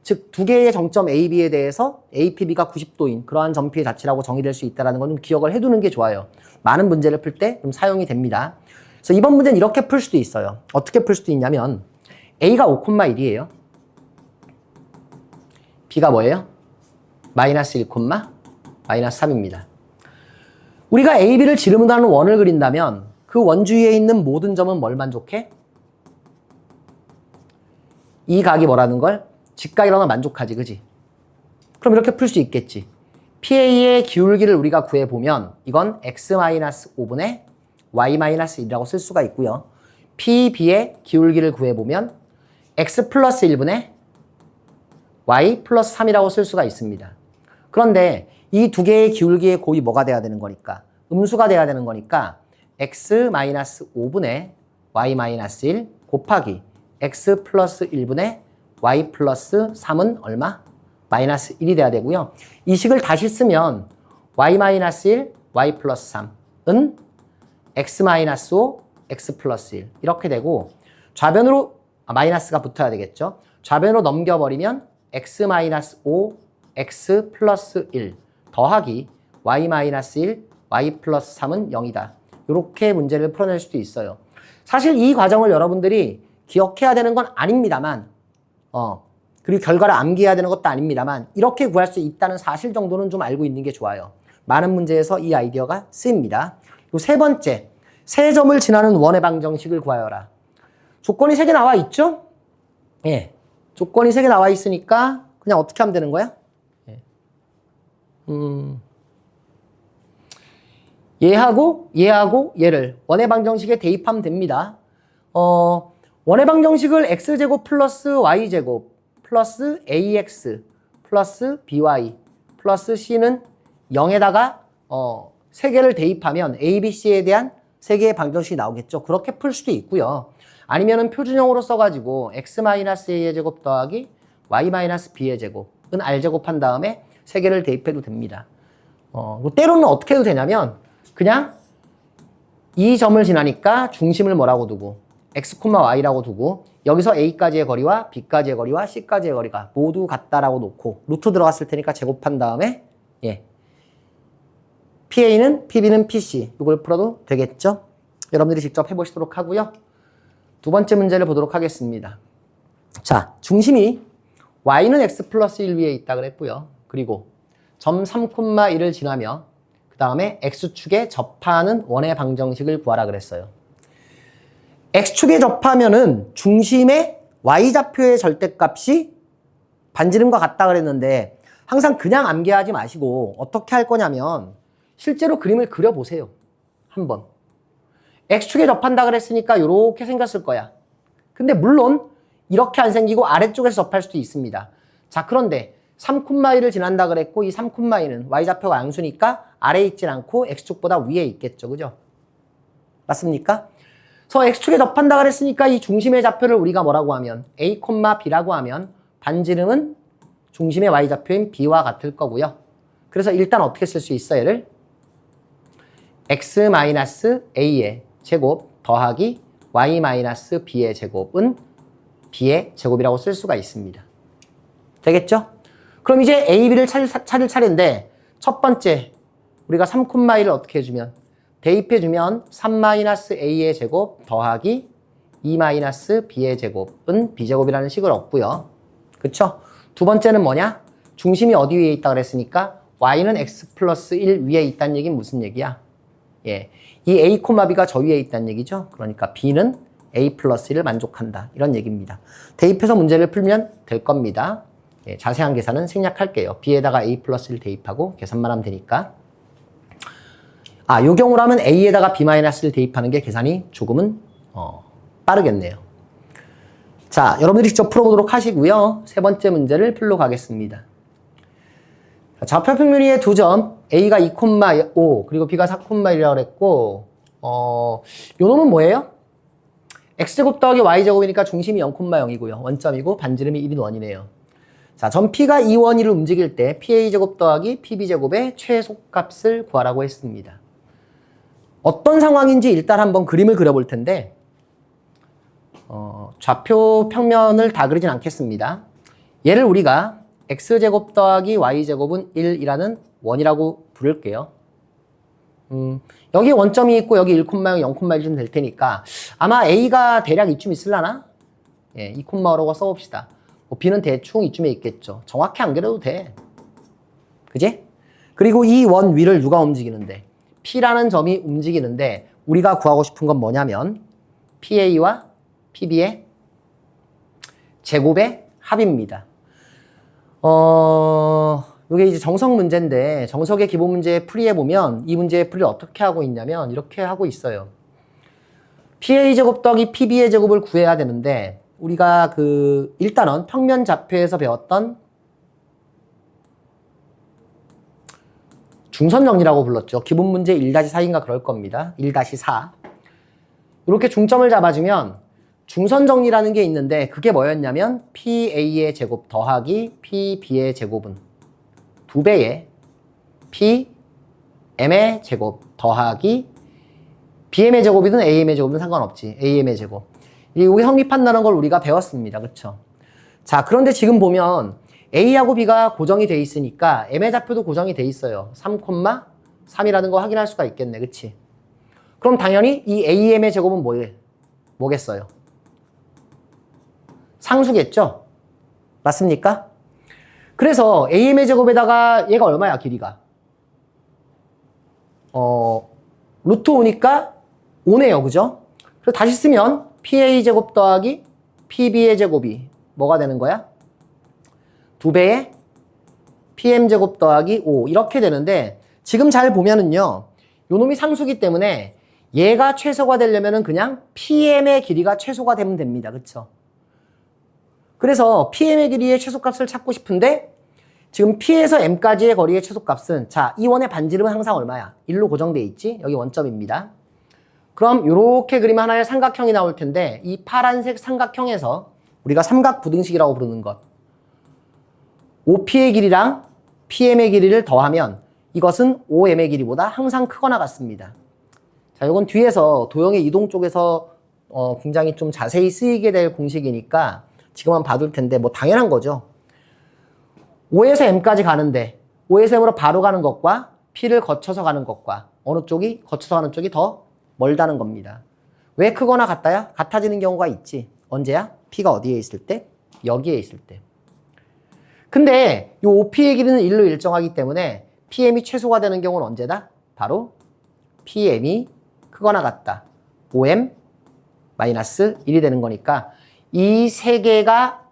즉 두 개의 정점 A, B에 대해서 APB가 90도인 그러한 점P의 자취라고 정의될 수 있다는 건 좀 기억을 해두는 게 좋아요. 많은 문제를 풀 때 좀 사용이 됩니다. 그래서 이번 문제는 이렇게 풀 수도 있어요. 어떻게 풀 수도 있냐면 A가 5,1이에요. B가 뭐예요? 마이너스 1, 마이너스 3입니다. 우리가 A, B를 지름으로 하는 원을 그린다면 그 원주위에 있는 모든 점은 뭘 만족해? 이 각이 뭐라는 걸? 직각이라면 만족하지, 그지? 그럼 이렇게 풀 수 있겠지. PA의 기울기를 우리가 구해보면 이건 x-5분의 y-1이라고 쓸 수가 있고요. PB의 기울기를 구해보면 x 플러스 1분의 y 플러스 3이라고 쓸 수가 있습니다. 그런데 이 두 개의 기울기의 곱이 뭐가 돼야 되는 거니까? 음수가 돼야 되는 거니까 x-5분의 y-1 곱하기 x 플러스 1분의 y 플러스 3은 얼마? 마이너스 1이 돼야 되고요. 이 식을 다시 쓰면 y-1, y 플러스 3은 x-5, x 플러스 1 이렇게 되고 좌변으로 마이너스가 붙어야 되겠죠. 좌변으로 넘겨버리면 x-5, x 플러스 1 더하기 y-1, y 플러스 3은 0이다. 이렇게 문제를 풀어낼 수도 있어요. 사실 이 과정을 여러분들이 기억해야 되는 건 아닙니다만 그리고 결과를 암기해야 되는 것도 아닙니다만 이렇게 구할 수 있다는 사실 정도는 좀 알고 있는 게 좋아요. 많은 문제에서 이 아이디어가 쓰입니다. 그리고 세 번째, 세 점을 지나는 원의 방정식을 구하여라. 조건이 3개 나와 있죠? 예. 조건이 3개 나와 있으니까 그냥 어떻게 하면 되는 거야? 예. 얘하고 얘를 원의 방정식에 대입하면 됩니다. 원의 방정식을 x제곱 플러스 y제곱 플러스 ax 플러스 by 플러스 c는 0에다가 3개를 대입하면 a, b, c에 대한 3개의 방정식이 나오겠죠. 그렇게 풀 수도 있고요. 아니면은 표준형으로 써가지고 x-a의 제곱 더하기 y-b의 제곱은 r제곱 한 다음에 3개를 대입해도 됩니다. 때로는 어떻게 해도 되냐면 그냥 이 점을 지나니까 중심을 뭐라고 두고 x, y라고 두고 여기서 a까지의 거리와 b까지의 거리와 c까지의 거리가 모두 같다라고 놓고 루트 들어갔을 테니까 제곱한 다음에 PA는 PB는 PC 이걸 풀어도 되겠죠? 여러분들이 직접 해보시도록 하고요. 두 번째 문제를 보도록 하겠습니다. 자, 중심이 y는 x 플러스 1 위에 있다 그랬고요. 그리고 점 3,1을 지나며 그 다음에 x축에 접하는 원의 방정식을 구하라 그랬어요. x축에 접하면은 중심의 y좌표의 절대값이 반지름과 같다 그랬는데 항상 그냥 암기하지 마시고 어떻게 할 거냐면 실제로 그림을 그려보세요. 한번. x축에 접한다 그랬으니까 이렇게 생겼을 거야. 근데 물론 이렇게 안 생기고 아래쪽에서 접할 수도 있습니다. 자, 그런데 3,1을 지난다 그랬고 이 3,1은 y좌표가 양수니까 아래에 있진 않고 x축보다 위에 있겠죠. 그죠? 맞습니까? 그래서 x축에 접한다 그랬으니까 이 중심의 좌표를 우리가 뭐라고 하면 a, b라고 하면 반지름은 중심의 y좌표인 b와 같을 거고요. 그래서 일단 어떻게 쓸 수 있어 얘를? x-a의 제곱 더하기 y-b의 제곱은 b의 제곱이라고 쓸 수가 있습니다. 되겠죠? 그럼 이제 a, b를 찾을 차례인데 첫 번째 우리가 3,1을 어떻게 해주면 대입해주면 3-a의 제곱 더하기 2-b의 제곱은 b제곱이라는 식을 얻고요. 그쵸? 두 번째는 뭐냐? 중심이 어디 위에 있다 그랬으니까 y는 x 플러스 1 위에 있다는 얘기는 무슨 얘기야? 예, 이 a, b가 저 위에 있다는 얘기죠. 그러니까 b는 a 플러스 1을 만족한다. 이런 얘기입니다. 대입해서 문제를 풀면 될 겁니다. 예, 자세한 계산은 생략할게요. b에다가 a 플러스 1 대입하고 계산만 하면 되니까. 요 경우라면 a에다가 b-를 대입하는 게 계산이 조금은 빠르겠네요. 자, 여러분들이 직접 풀어보도록 하시고요. 세 번째 문제를 풀러 가겠습니다. 좌표 평면의 두 점, a가 2,5 그리고 b가 4,1이라고 그랬고 요 놈은 뭐예요? x제곱 더하기 y제곱이니까 중심이 0,0이고요. 원점이고 반지름이 1인 원이네요. 자, 점 p가 2원위를 움직일 때 pa제곱 더하기 pb제곱의 최소값을 구하라고 했습니다. 어떤 상황인지 일단 한번 그림을 그려볼 텐데 좌표 평면을 다 그리진 않겠습니다. 얘를 우리가 x제곱 더하기 y제곱은 1이라는 원이라고 부를게요. 여기 원점이 있고 여기 1,0, 0,1쯤 될 테니까 아마 a가 대략 이쯤 있으려나? 예, 2,5라고 써봅시다. b는 대충 이쯤에 있겠죠. 정확히 안 그려도 돼. 그지? 그리고 이 원 위를 누가 움직이는데? P라는 점이 움직이는데 우리가 구하고 싶은 건 뭐냐면 PA와 PB의 제곱의 합입니다. 이게 이제 정석 문제인데 정석의 기본 문제 풀이해 보면 이 문제의 풀이를 어떻게 하고 있냐면 이렇게 하고 있어요. PA 제곱 더하기 PB의 제곱을 구해야 되는데 우리가 일단은 평면 좌표에서 배웠던 중선 정리라고 불렀죠. 기본 문제 1-4인가 그럴 겁니다. 1-4. 이렇게 중점을 잡아주면 중선 정리라는 게 있는데 그게 뭐였냐면 PA의 제곱 더하기 PB의 제곱은 2배의 PM의 제곱 더하기 BM의 제곱이든 AM의 제곱은 상관없지. AM의 제곱. 이게 성립한다는 걸 우리가 배웠습니다. 그쵸? 자, 그런데 지금 보면 A하고 B가 고정이 돼 있으니까 M의 좌표도 고정이 돼 있어요. 3,3이라는 거 확인할 수가 있겠네. 그치? 그럼 당연히 이 AM의 제곱은 뭐겠어요? 상수겠죠? 맞습니까? 그래서 AM의 제곱에다가 얘가 얼마야, 길이가? 루트 5니까 5네요. 그죠? 그래서 다시 쓰면 PA 제곱 더하기 PB의 제곱이 뭐가 되는 거야? 2배의 PM 제곱 더하기 5 이렇게 되는데 지금 잘 보면은요. 요 놈이 상수기 때문에 얘가 최소가 되려면은 그냥 PM의 길이가 최소가 되면 됩니다. 그쵸? 그래서 PM의 길이의 최소값을 찾고 싶은데 지금 P에서 M까지의 거리의 최소값은 자, 이 원의 반지름은 항상 얼마야? 1로 고정돼 있지? 여기 원점입니다. 그럼 이렇게 그리면 하나의 삼각형이 나올 텐데 이 파란색 삼각형에서 우리가 삼각부등식이라고 부르는 것 OP의 길이랑 PM의 길이를 더하면 이것은 OM의 길이보다 항상 크거나 같습니다. 자, 이건 뒤에서 도형의 이동 쪽에서 굉장히 좀 자세히 쓰이게 될 공식이니까 지금 한번 봐둘 텐데 뭐 당연한 거죠. O에서 M까지 가는데 O에서 M으로 바로 가는 것과 P를 거쳐서 가는 것과 어느 쪽이 거쳐서 가는 쪽이 더 멀다는 겁니다. 왜 크거나 같다야? 같아지는 경우가 있지. 언제야? P가 어디에 있을 때? 여기에 있을 때. 근데 이 OP의 길이는 1로 일정하기 때문에 PM이 최소가 되는 경우는 언제다? 바로 PM이 크거나 같다. OM 마이너스 1이 되는 거니까 이 세 개가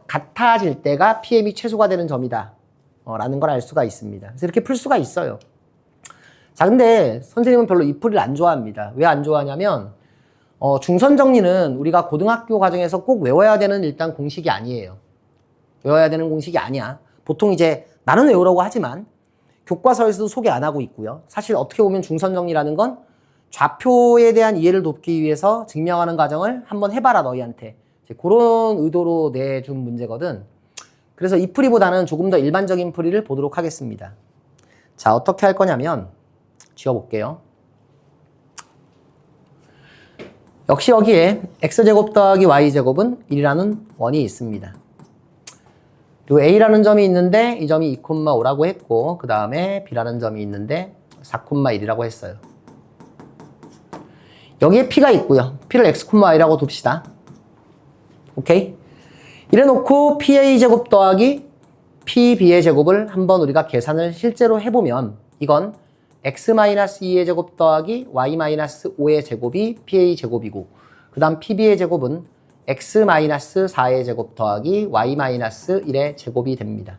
같아질 때가 PM이 최소가 되는 점이다. 라는 걸 알 수가 있습니다. 그래서 이렇게 풀 수가 있어요. 자, 근데 선생님은 별로 이 풀이를 안 좋아합니다. 왜 안 좋아하냐면 중선 정리는 우리가 고등학교 과정에서 꼭 외워야 되는 일단 공식이 아니에요. 외워야 되는 공식이 아니야. 보통 이제 나는 외우라고 하지만 교과서에서도 소개 안 하고 있고요. 사실 어떻게 보면 중선 정리라는 건 좌표에 대한 이해를 돕기 위해서 증명하는 과정을 한번 해봐라 너희한테. 그런 의도로 내준 문제거든. 그래서 이 풀이보다는 조금 더 일반적인 풀이를 보도록 하겠습니다. 자, 어떻게 할 거냐면 지워볼게요. 역시 여기에 x제곱 더하기 y제곱은 1이라는 원이 있습니다. 그리고 a라는 점이 있는데 이 점이 2,5라고 했고 그 다음에 b라는 점이 있는데 4,1이라고 했어요. 여기에 p가 있고요. p를 x,y라고 둡시다. 오케이? 이래 놓고 pa제곱 더하기 pb의 제곱을 한번 우리가 계산을 실제로 해보면 이건 x-2의 제곱 더하기 y-5의 제곱이 pa제곱이고 그 다음 pb의 제곱은 x-4의 제곱 더하기 y-1의 제곱이 됩니다.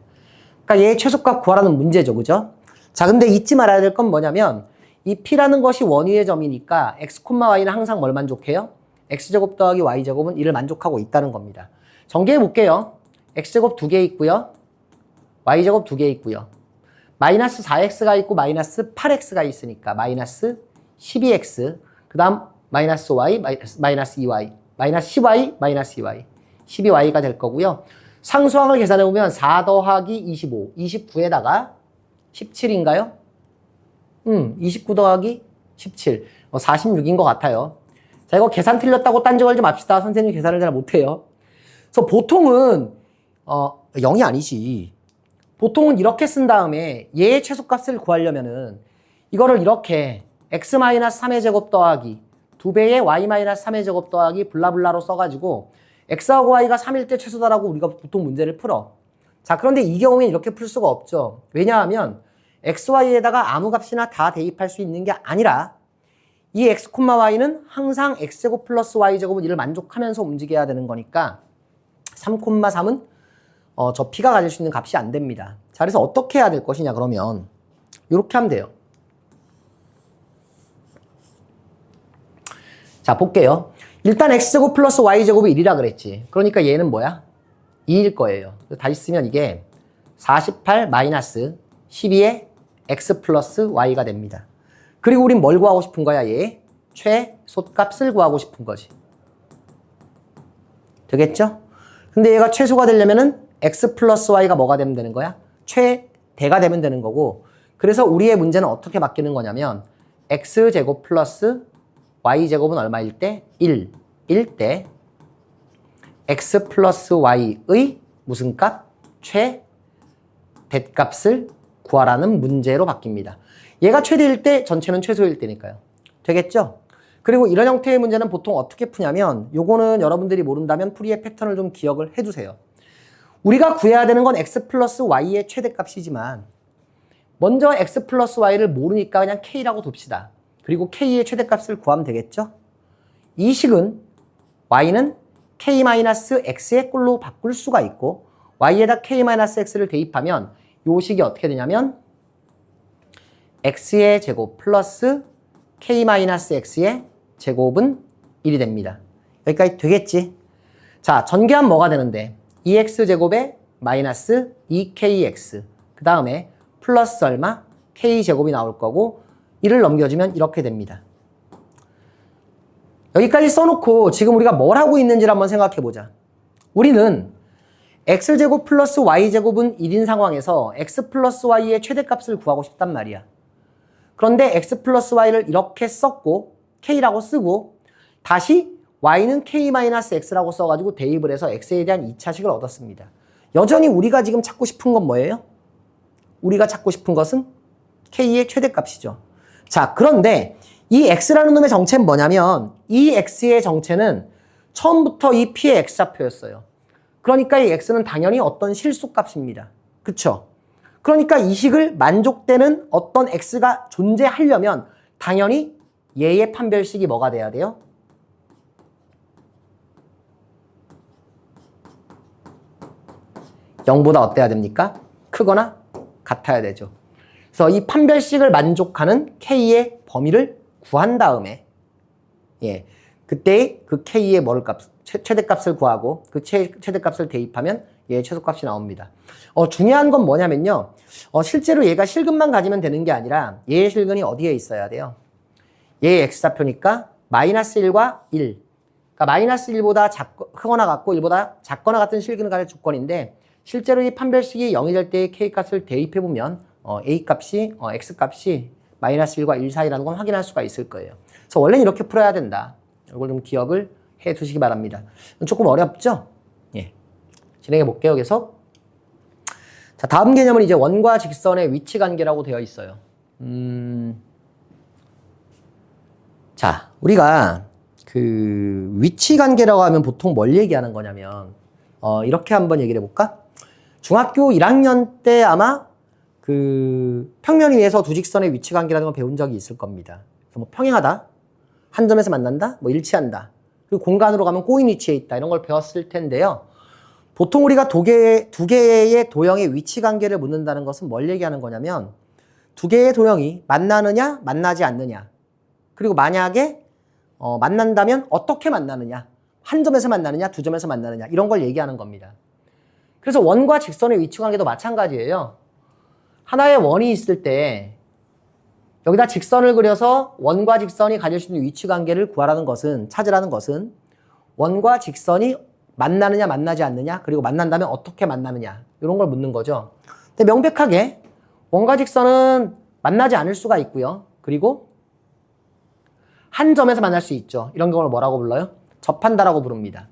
그러니까 얘의 최소값 구하라는 문제죠. 그죠? 자, 근데 잊지 말아야 될 건 뭐냐면 이 p라는 것이 원위의 점이니까 x, y는 항상 뭘 만족해요? x제곱 더하기 y제곱은 이를 만족하고 있다는 겁니다. 전개해 볼게요. x제곱 2개 있고요. y제곱 2개 있고요. 마이너스 4x가 있고 마이너스 8x가 있으니까 마이너스 12x 그 다음 마이너스 y 마이너스 2y 마이너스 10y 마이너스 2y 12y가 될 거고요. 상수항을 계산해 보면 4 더하기 25 29에다가 17인가요? 29 더하기 17 46인 것 같아요. 자, 이거 계산 틀렸다고 딴지 걸지 맙시다. 선생님 계산을 잘 못해요. 그래서 보통은 0이 아니지. 보통은 이렇게 쓴 다음에 얘의 최소값을 구하려면은 이거를 이렇게 x-3의 제곱 더하기 2배의 y-3의 제곱 더하기 블라블라로 써가지고 x하고 y가 3일 때 최소다라고 우리가 보통 문제를 풀어. 자, 그런데 이 경우에는 이렇게 풀 수가 없죠. 왜냐하면 x, y에다가 아무 값이나 다 대입할 수 있는 게 아니라 이 x, y는 항상 x제곱 플러스 y제곱은 이를 만족하면서 움직여야 되는 거니까 3,3은 저 p가 가질 수 있는 값이 안 됩니다. 자, 그래서 어떻게 해야 될 것이냐 그러면 이렇게 하면 돼요. 자, 볼게요. 일단 x제곱 플러스 y제곱이 1이라 그랬지. 그러니까 얘는 뭐야? 2일 거예요. 다시 쓰면 이게 48 마이너스 12의 x 플러스 y가 됩니다. 그리고 우린 뭘 구하고 싶은 거야? 얘 최소값을 구하고 싶은 거지. 되겠죠? 근데 얘가 최소가 되려면은 x 플러스 y가 뭐가 되면 되는 거야? 최대가 되면 되는 거고, 그래서 우리의 문제는 어떻게 바뀌는 거냐면 x제곱 플러스 y제곱은 얼마일 때? 1일 때 x 플러스 y의 무슨 값? 최대값을 구하라는 문제로 바뀝니다. 얘가 최대일 때 전체는 최소일 때니까요. 되겠죠? 그리고 이런 형태의 문제는 보통 어떻게 푸냐면 요거는 여러분들이 모른다면 풀이의 패턴을 좀 기억을 해두세요. 우리가 구해야 되는 건 x 플러스 y의 최대값이지만 먼저 x 플러스 y를 모르니까 그냥 k라고 둡시다. 그리고 k의 최대값을 구하면 되겠죠? 이 식은 y는 k-x의 꼴로 바꿀 수가 있고 y에다 k-x를 대입하면 요 식이 어떻게 되냐면 x의 제곱 플러스 k-x의 제곱은 1이 됩니다. 여기까지 되겠지? 자, 전개하면 뭐가 되는데 2x제곱에 마이너스 2kx 그 다음에 플러스 얼마? k제곱이 나올 거고 1을 넘겨주면 이렇게 됩니다. 여기까지 써놓고 지금 우리가 뭘 하고 있는지를 한번 생각해 보자. 우리는 x제곱 플러스 y제곱은 1인 상황에서 x 플러스 y의 최대값을 구하고 싶단 말이야. 그런데 x 플러스 y를 이렇게 썼고 k라고 쓰고 다시 y는 k-x라고 써가지고 대입을 해서 x에 대한 2차식을 얻었습니다. 여전히 우리가 지금 찾고 싶은 건 뭐예요? 우리가 찾고 싶은 것은 k의 최대값이죠. 자, 그런데 이 x라는 놈의 정체는 뭐냐면 이 x의 정체는 처음부터 이 p의 x좌표였어요. 그러니까 이 x는 당연히 어떤 실수값입니다. 그쵸? 그러니까 이 식을 만족되는 어떤 x가 존재하려면 당연히 얘의 판별식이 뭐가 돼야 돼요? (0보다) 어때야 됩니까? 크거나 같아야 되죠. 그래서 이 판별식을 만족하는 k의 범위를 구한 다음에 그때 그 k의 뭘 값, 최대값을 구하고 그 최대값을 대입하면 얘의 최소값이 나옵니다. 중요한 건 뭐냐면요. 실제로 얘가 실근만 가지면 되는 게 아니라 얘의 실근이 어디에 있어야 돼요? 얘의 x좌표니까 마이너스 1과 1. 그러니까 마이너스 1보다 크거나 같고 1보다 작거나 같은 실근을 가질 조건인데 실제로 이 판별식이 0이 될 때의 K값을 대입해보면 A값이 X값이 마이너스 1과 1 사이라는 건 확인할 수가 있을 거예요. 그래서 원래는 이렇게 풀어야 된다. 이걸 좀 기억을 해 두시기 바랍니다. 조금 어렵죠? 예. 진행해 볼게요. 계속. 자, 다음 개념은 이제 원과 직선의 위치 관계라고 되어 있어요. 자, 우리가 그 위치 관계라고 하면 보통 뭘 얘기하는 거냐면 이렇게 한번 얘기를 해볼까? 중학교 1학년 때 아마 그 평면 위에서 두 직선의 위치 관계라는 걸 배운 적이 있을 겁니다. 그래서 뭐 평행하다, 한 점에서 만난다, 뭐 일치한다, 그리고 공간으로 가면 꼬인 위치에 있다 이런 걸 배웠을 텐데요. 보통 우리가 두 개의 도형의 위치 관계를 묻는다는 것은 뭘 얘기하는 거냐면 두 개의 도형이 만나느냐, 만나지 않느냐, 그리고 만약에 만난다면 어떻게 만나느냐, 한 점에서 만나느냐, 두 점에서 만나느냐 이런 걸 얘기하는 겁니다. 그래서 원과 직선의 위치 관계도 마찬가지예요. 하나의 원이 있을 때 여기다 직선을 그려서 원과 직선이 가질 수 있는 위치 관계를 찾으라는 것은 원과 직선이 만나느냐 만나지 않느냐, 그리고 만난다면 어떻게 만나느냐 이런 걸 묻는 거죠. 근데 명백하게 원과 직선은 만나지 않을 수가 있고요. 그리고 한 점에서 만날 수 있죠. 이런 경우를 뭐라고 불러요? 접한다라고 부릅니다.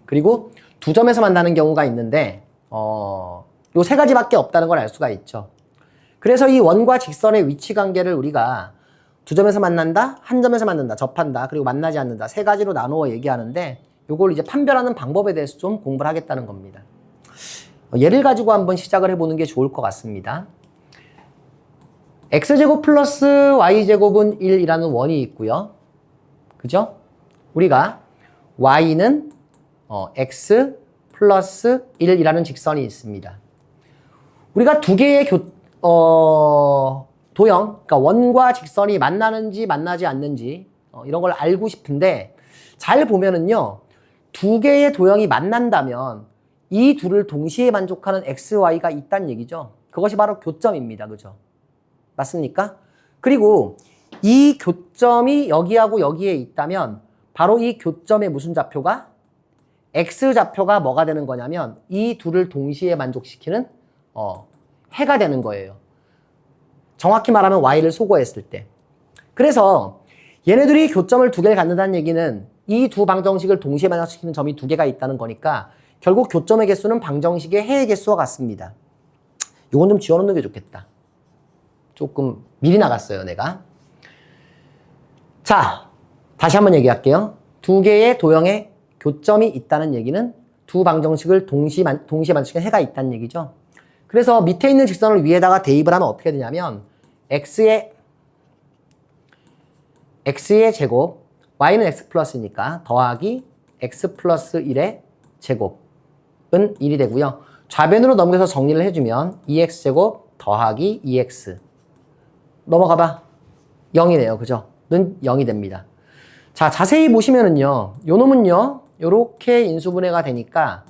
그리고 두 점에서 만나는 경우가 있는데 요 세 가지밖에 없다는 걸 알 수가 있죠. 그래서 이 원과 직선의 위치 관계를 우리가 두 점에서 만난다, 한 점에서 만난다, 접한다, 그리고 만나지 않는다 세 가지로 나누어 얘기하는데 요걸 이제 판별하는 방법에 대해서 좀 공부를 하겠다는 겁니다. 예를 가지고 한번 시작을 해보는 게 좋을 것 같습니다. x제곱 플러스 y제곱은 1이라는 원이 있고요. 그죠? 우리가 y는 x 플러스 1이라는 직선이 있습니다. 우리가 두 개의 도형, 그러니까 원과 직선이 만나는지 만나지 않는지 이런 걸 알고 싶은데 잘 보면은요. 두 개의 도형이 만난다면 이 둘을 동시에 만족하는 x, y가 있다는 얘기죠. 그것이 바로 교점입니다. 그죠? 맞습니까? 그리고 이 교점이 여기하고 여기에 있다면 바로 이 교점의 무슨 좌표가? x좌표가 뭐가 되는 거냐면 이 둘을 동시에 만족시키는 해가 되는 거예요. 정확히 말하면 y를 소거했을 때. 그래서 얘네들이 교점을 두 개를 갖는다는 얘기는 이 두 방정식을 동시에 만족시키는 점이 두 개가 있다는 거니까 결국 교점의 개수는 방정식의 해의 개수와 같습니다. 이건 좀 지워놓는 게 좋겠다. 조금 미리 나갔어요, 내가. 자, 다시 한번 얘기할게요. 두 개의 도형에 교점이 있다는 얘기는 두 방정식을 동시에 만족시키는 해가 있다는 얘기죠. 그래서 밑에 있는 직선을 위에다가 대입을 하면 어떻게 되냐면 x의 제곱, y는 x 플러스니까 더하기 x 플러스 1의 제곱은 1이 되고요. 좌변으로 넘겨서 정리를 해주면 2x제곱 더하기 2x 넘어가봐. 0이네요. 그죠? 는 0이 됩니다. 자, 자세히 보시면은요. 요 놈은요. 요렇게 인수분해가 되니까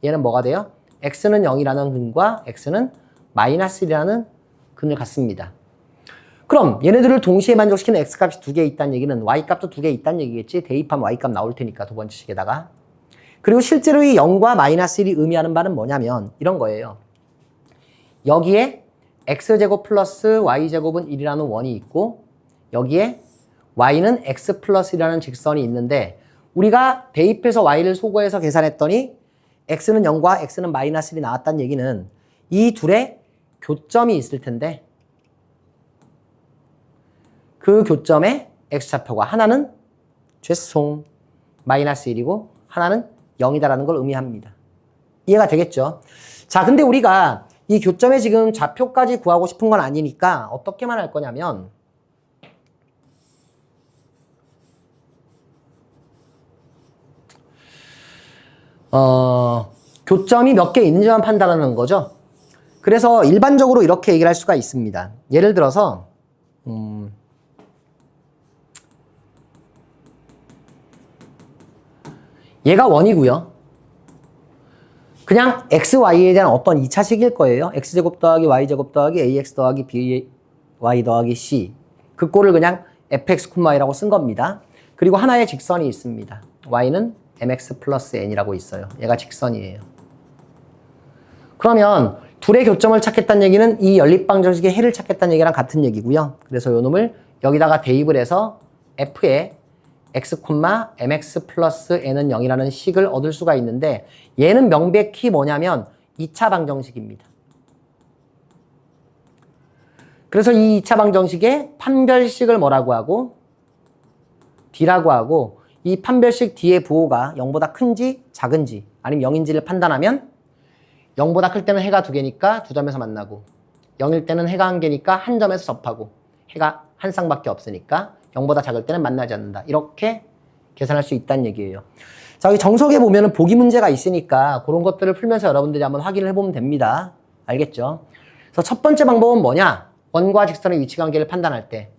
얘는 뭐가 돼요? x는 0이라는 근과 x는 마이너스 1이라는 근을 갖습니다. 그럼 얘네들을 동시에 만족시키는 x값이 두 개 있다는 얘기는 y값도 두 개 있다는 얘기겠지? 대입하면 y값 나올 테니까 두 번째 식에다가. 그리고 실제로 이 0과 마이너스 1이 의미하는 바는 뭐냐면 이런 거예요. 여기에 x제곱 플러스 y제곱은 1이라는 원이 있고 여기에 y는 x 플러스 1이라는 직선이 있는데 우리가 대입해서 y를 소거해서 계산했더니 x는 0과 x는 마이너스 1이 나왔다는 얘기는 이 둘의 교점이 있을 텐데 그 교점의 x좌표가 하나는 마이너스 1이고 하나는 0이다라는 걸 의미합니다. 이해가 되겠죠? 자, 근데 우리가 이 교점의 지금 좌표까지 구하고 싶은 건 아니니까 어떻게만 할 거냐면 교점이 몇 개 있는지만 판단하는 거죠. 그래서 일반적으로 이렇게 얘기를 할 수가 있습니다. 예를 들어서 얘가 원이고요. 그냥 x, y에 대한 어떤 2차식일 거예요. x제곱 더하기 y제곱 더하기 ax 더하기 by 더하기 c. 그 꼴을 그냥 fx, y라고 쓴 겁니다. 그리고 하나의 직선이 있습니다. y는 mx 플러스 n이라고 있어요. 얘가 직선이에요. 그러면 둘의 교점을 찾겠다는 얘기는 이 연립방정식의 해를 찾겠다는 얘기랑 같은 얘기고요. 그래서 요 놈을 여기다가 대입을 해서 f에 x, mx 플러스 n은 0이라는 식을 얻을 수가 있는데 얘는 명백히 뭐냐면 2차 방정식입니다. 그래서 이 2차 방정식의 판별식을 뭐라고 하고 d라고 하고 이 판별식 d의 부호가 0보다 큰지 작은지 아니면 0인지를 판단하면 0보다 클 때는 해가 두 개니까 두 점에서 만나고 0일 때는 해가 한 개니까 한 점에서 접하고 해가 한 쌍밖에 없으니까 0보다 작을 때는 만나지 않는다. 이렇게 계산할 수 있다는 얘기예요. 자, 여기 정석에 보면은 보기 문제가 있으니까 그런 것들을 풀면서 여러분들이 한번 확인을 해보면 됩니다. 알겠죠? 그래서 첫 번째 방법은 뭐냐? 원과 직선의 위치 관계를 판단할 때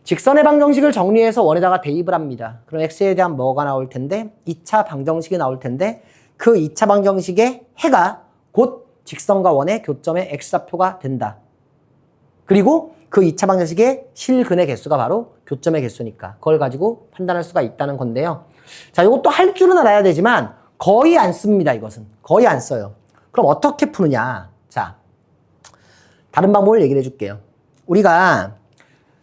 직선의 방정식을 정리해서 원에다가 대입을 합니다. 그럼 x에 대한 뭐가 나올 텐데 2차 방정식이 나올 텐데 그 2차 방정식의 해가 곧 직선과 원의 교점의 x좌표가 된다. 그리고 그 2차 방정식의 실근의 개수가 바로 교점의 개수니까 그걸 가지고 판단할 수가 있다는 건데요. 자, 이것도 할 줄은 알아야 되지만 거의 안 씁니다. 이것은 거의 안 써요. 그럼 어떻게 푸느냐? 자, 다른 방법을 얘기를 해줄게요. 우리가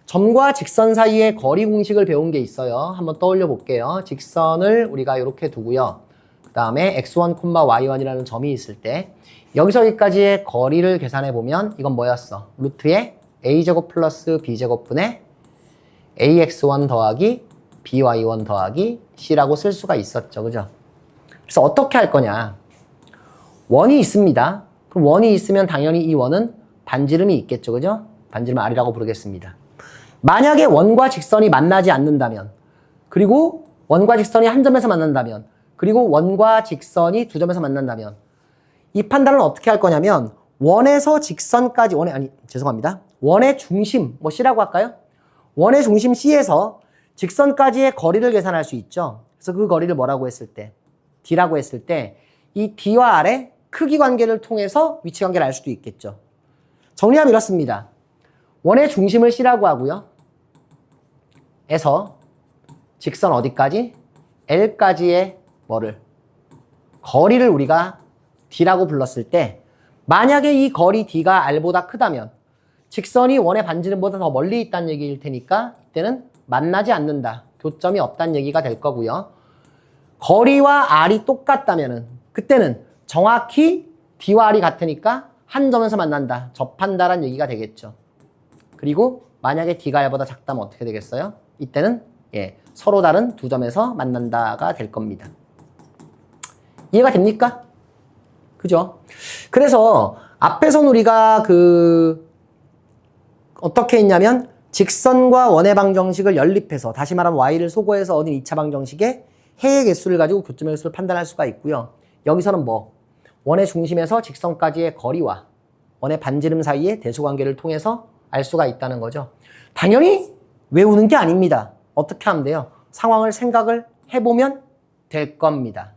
점과 직선 사이의 거리 공식을 배운 게 있어요. 한번 떠올려 볼게요. 직선을 우리가 이렇게 두고요. 그 다음에 x1, y1이라는 점이 있을 때 여기서 여기까지의 거리를 계산해 보면 이건 뭐였어? 루트에 a제곱 플러스 b제곱분의 ax1 더하기 by1 더하기 c라고 쓸 수가 있었죠. 그죠? 그래서 어떻게 할 거냐? 원이 있습니다. 그럼 원이 있으면 당연히 이 원은 반지름이 있겠죠. 그죠? 반지름 r이라고 부르겠습니다. 만약에 원과 직선이 만나지 않는다면 그리고 원과 직선이 한 점에서 만난다면 그리고 원과 직선이 두 점에서 만난다면 이 판단을 어떻게 할 거냐면 원에서 직선까지 원의 중심 뭐 C라고 할까요? 원의 중심 C에서 직선까지의 거리를 계산할 수 있죠. 그래서 그 거리를 뭐라고 했을 때 D라고 했을 때 이 D와 R의 크기 관계를 통해서 위치 관계를 알 수도 있겠죠. 정리하면 이렇습니다. 원의 중심을 C라고 하고요. 에서 직선 어디까지? L까지의 뭐를? 거리를 우리가 D라고 불렀을 때 만약에 이 거리 D가 R보다 크다면 직선이 원의 반지름보다 더 멀리 있다는 얘기일 테니까 이때는 만나지 않는다. 교점이 없다는 얘기가 될 거고요. 거리와 R이 똑같다면은 그때는 정확히 D와 R이 같으니까 한 점에서 만난다. 접한다라는 얘기가 되겠죠. 그리고 만약에 D가 R보다 작다면 어떻게 되겠어요? 이때는 서로 다른 두 점에서 만난다가 될 겁니다. 이해가 됩니까? 그죠? 그래서 앞에선 우리가 어떻게 했냐면 직선과 원의 방정식을 연립해서 다시 말하면 y를 소거해서 얻은 2차 방정식의 해의 개수를 가지고 교점의 개수를 판단할 수가 있고요. 여기서는 뭐 원의 중심에서 직선까지의 거리와 원의 반지름 사이의 대소관계를 통해서 알 수가 있다는 거죠. 당연히 외우는 게 아닙니다. 어떻게 하면 돼요? 상황을 생각을 해보면 될 겁니다.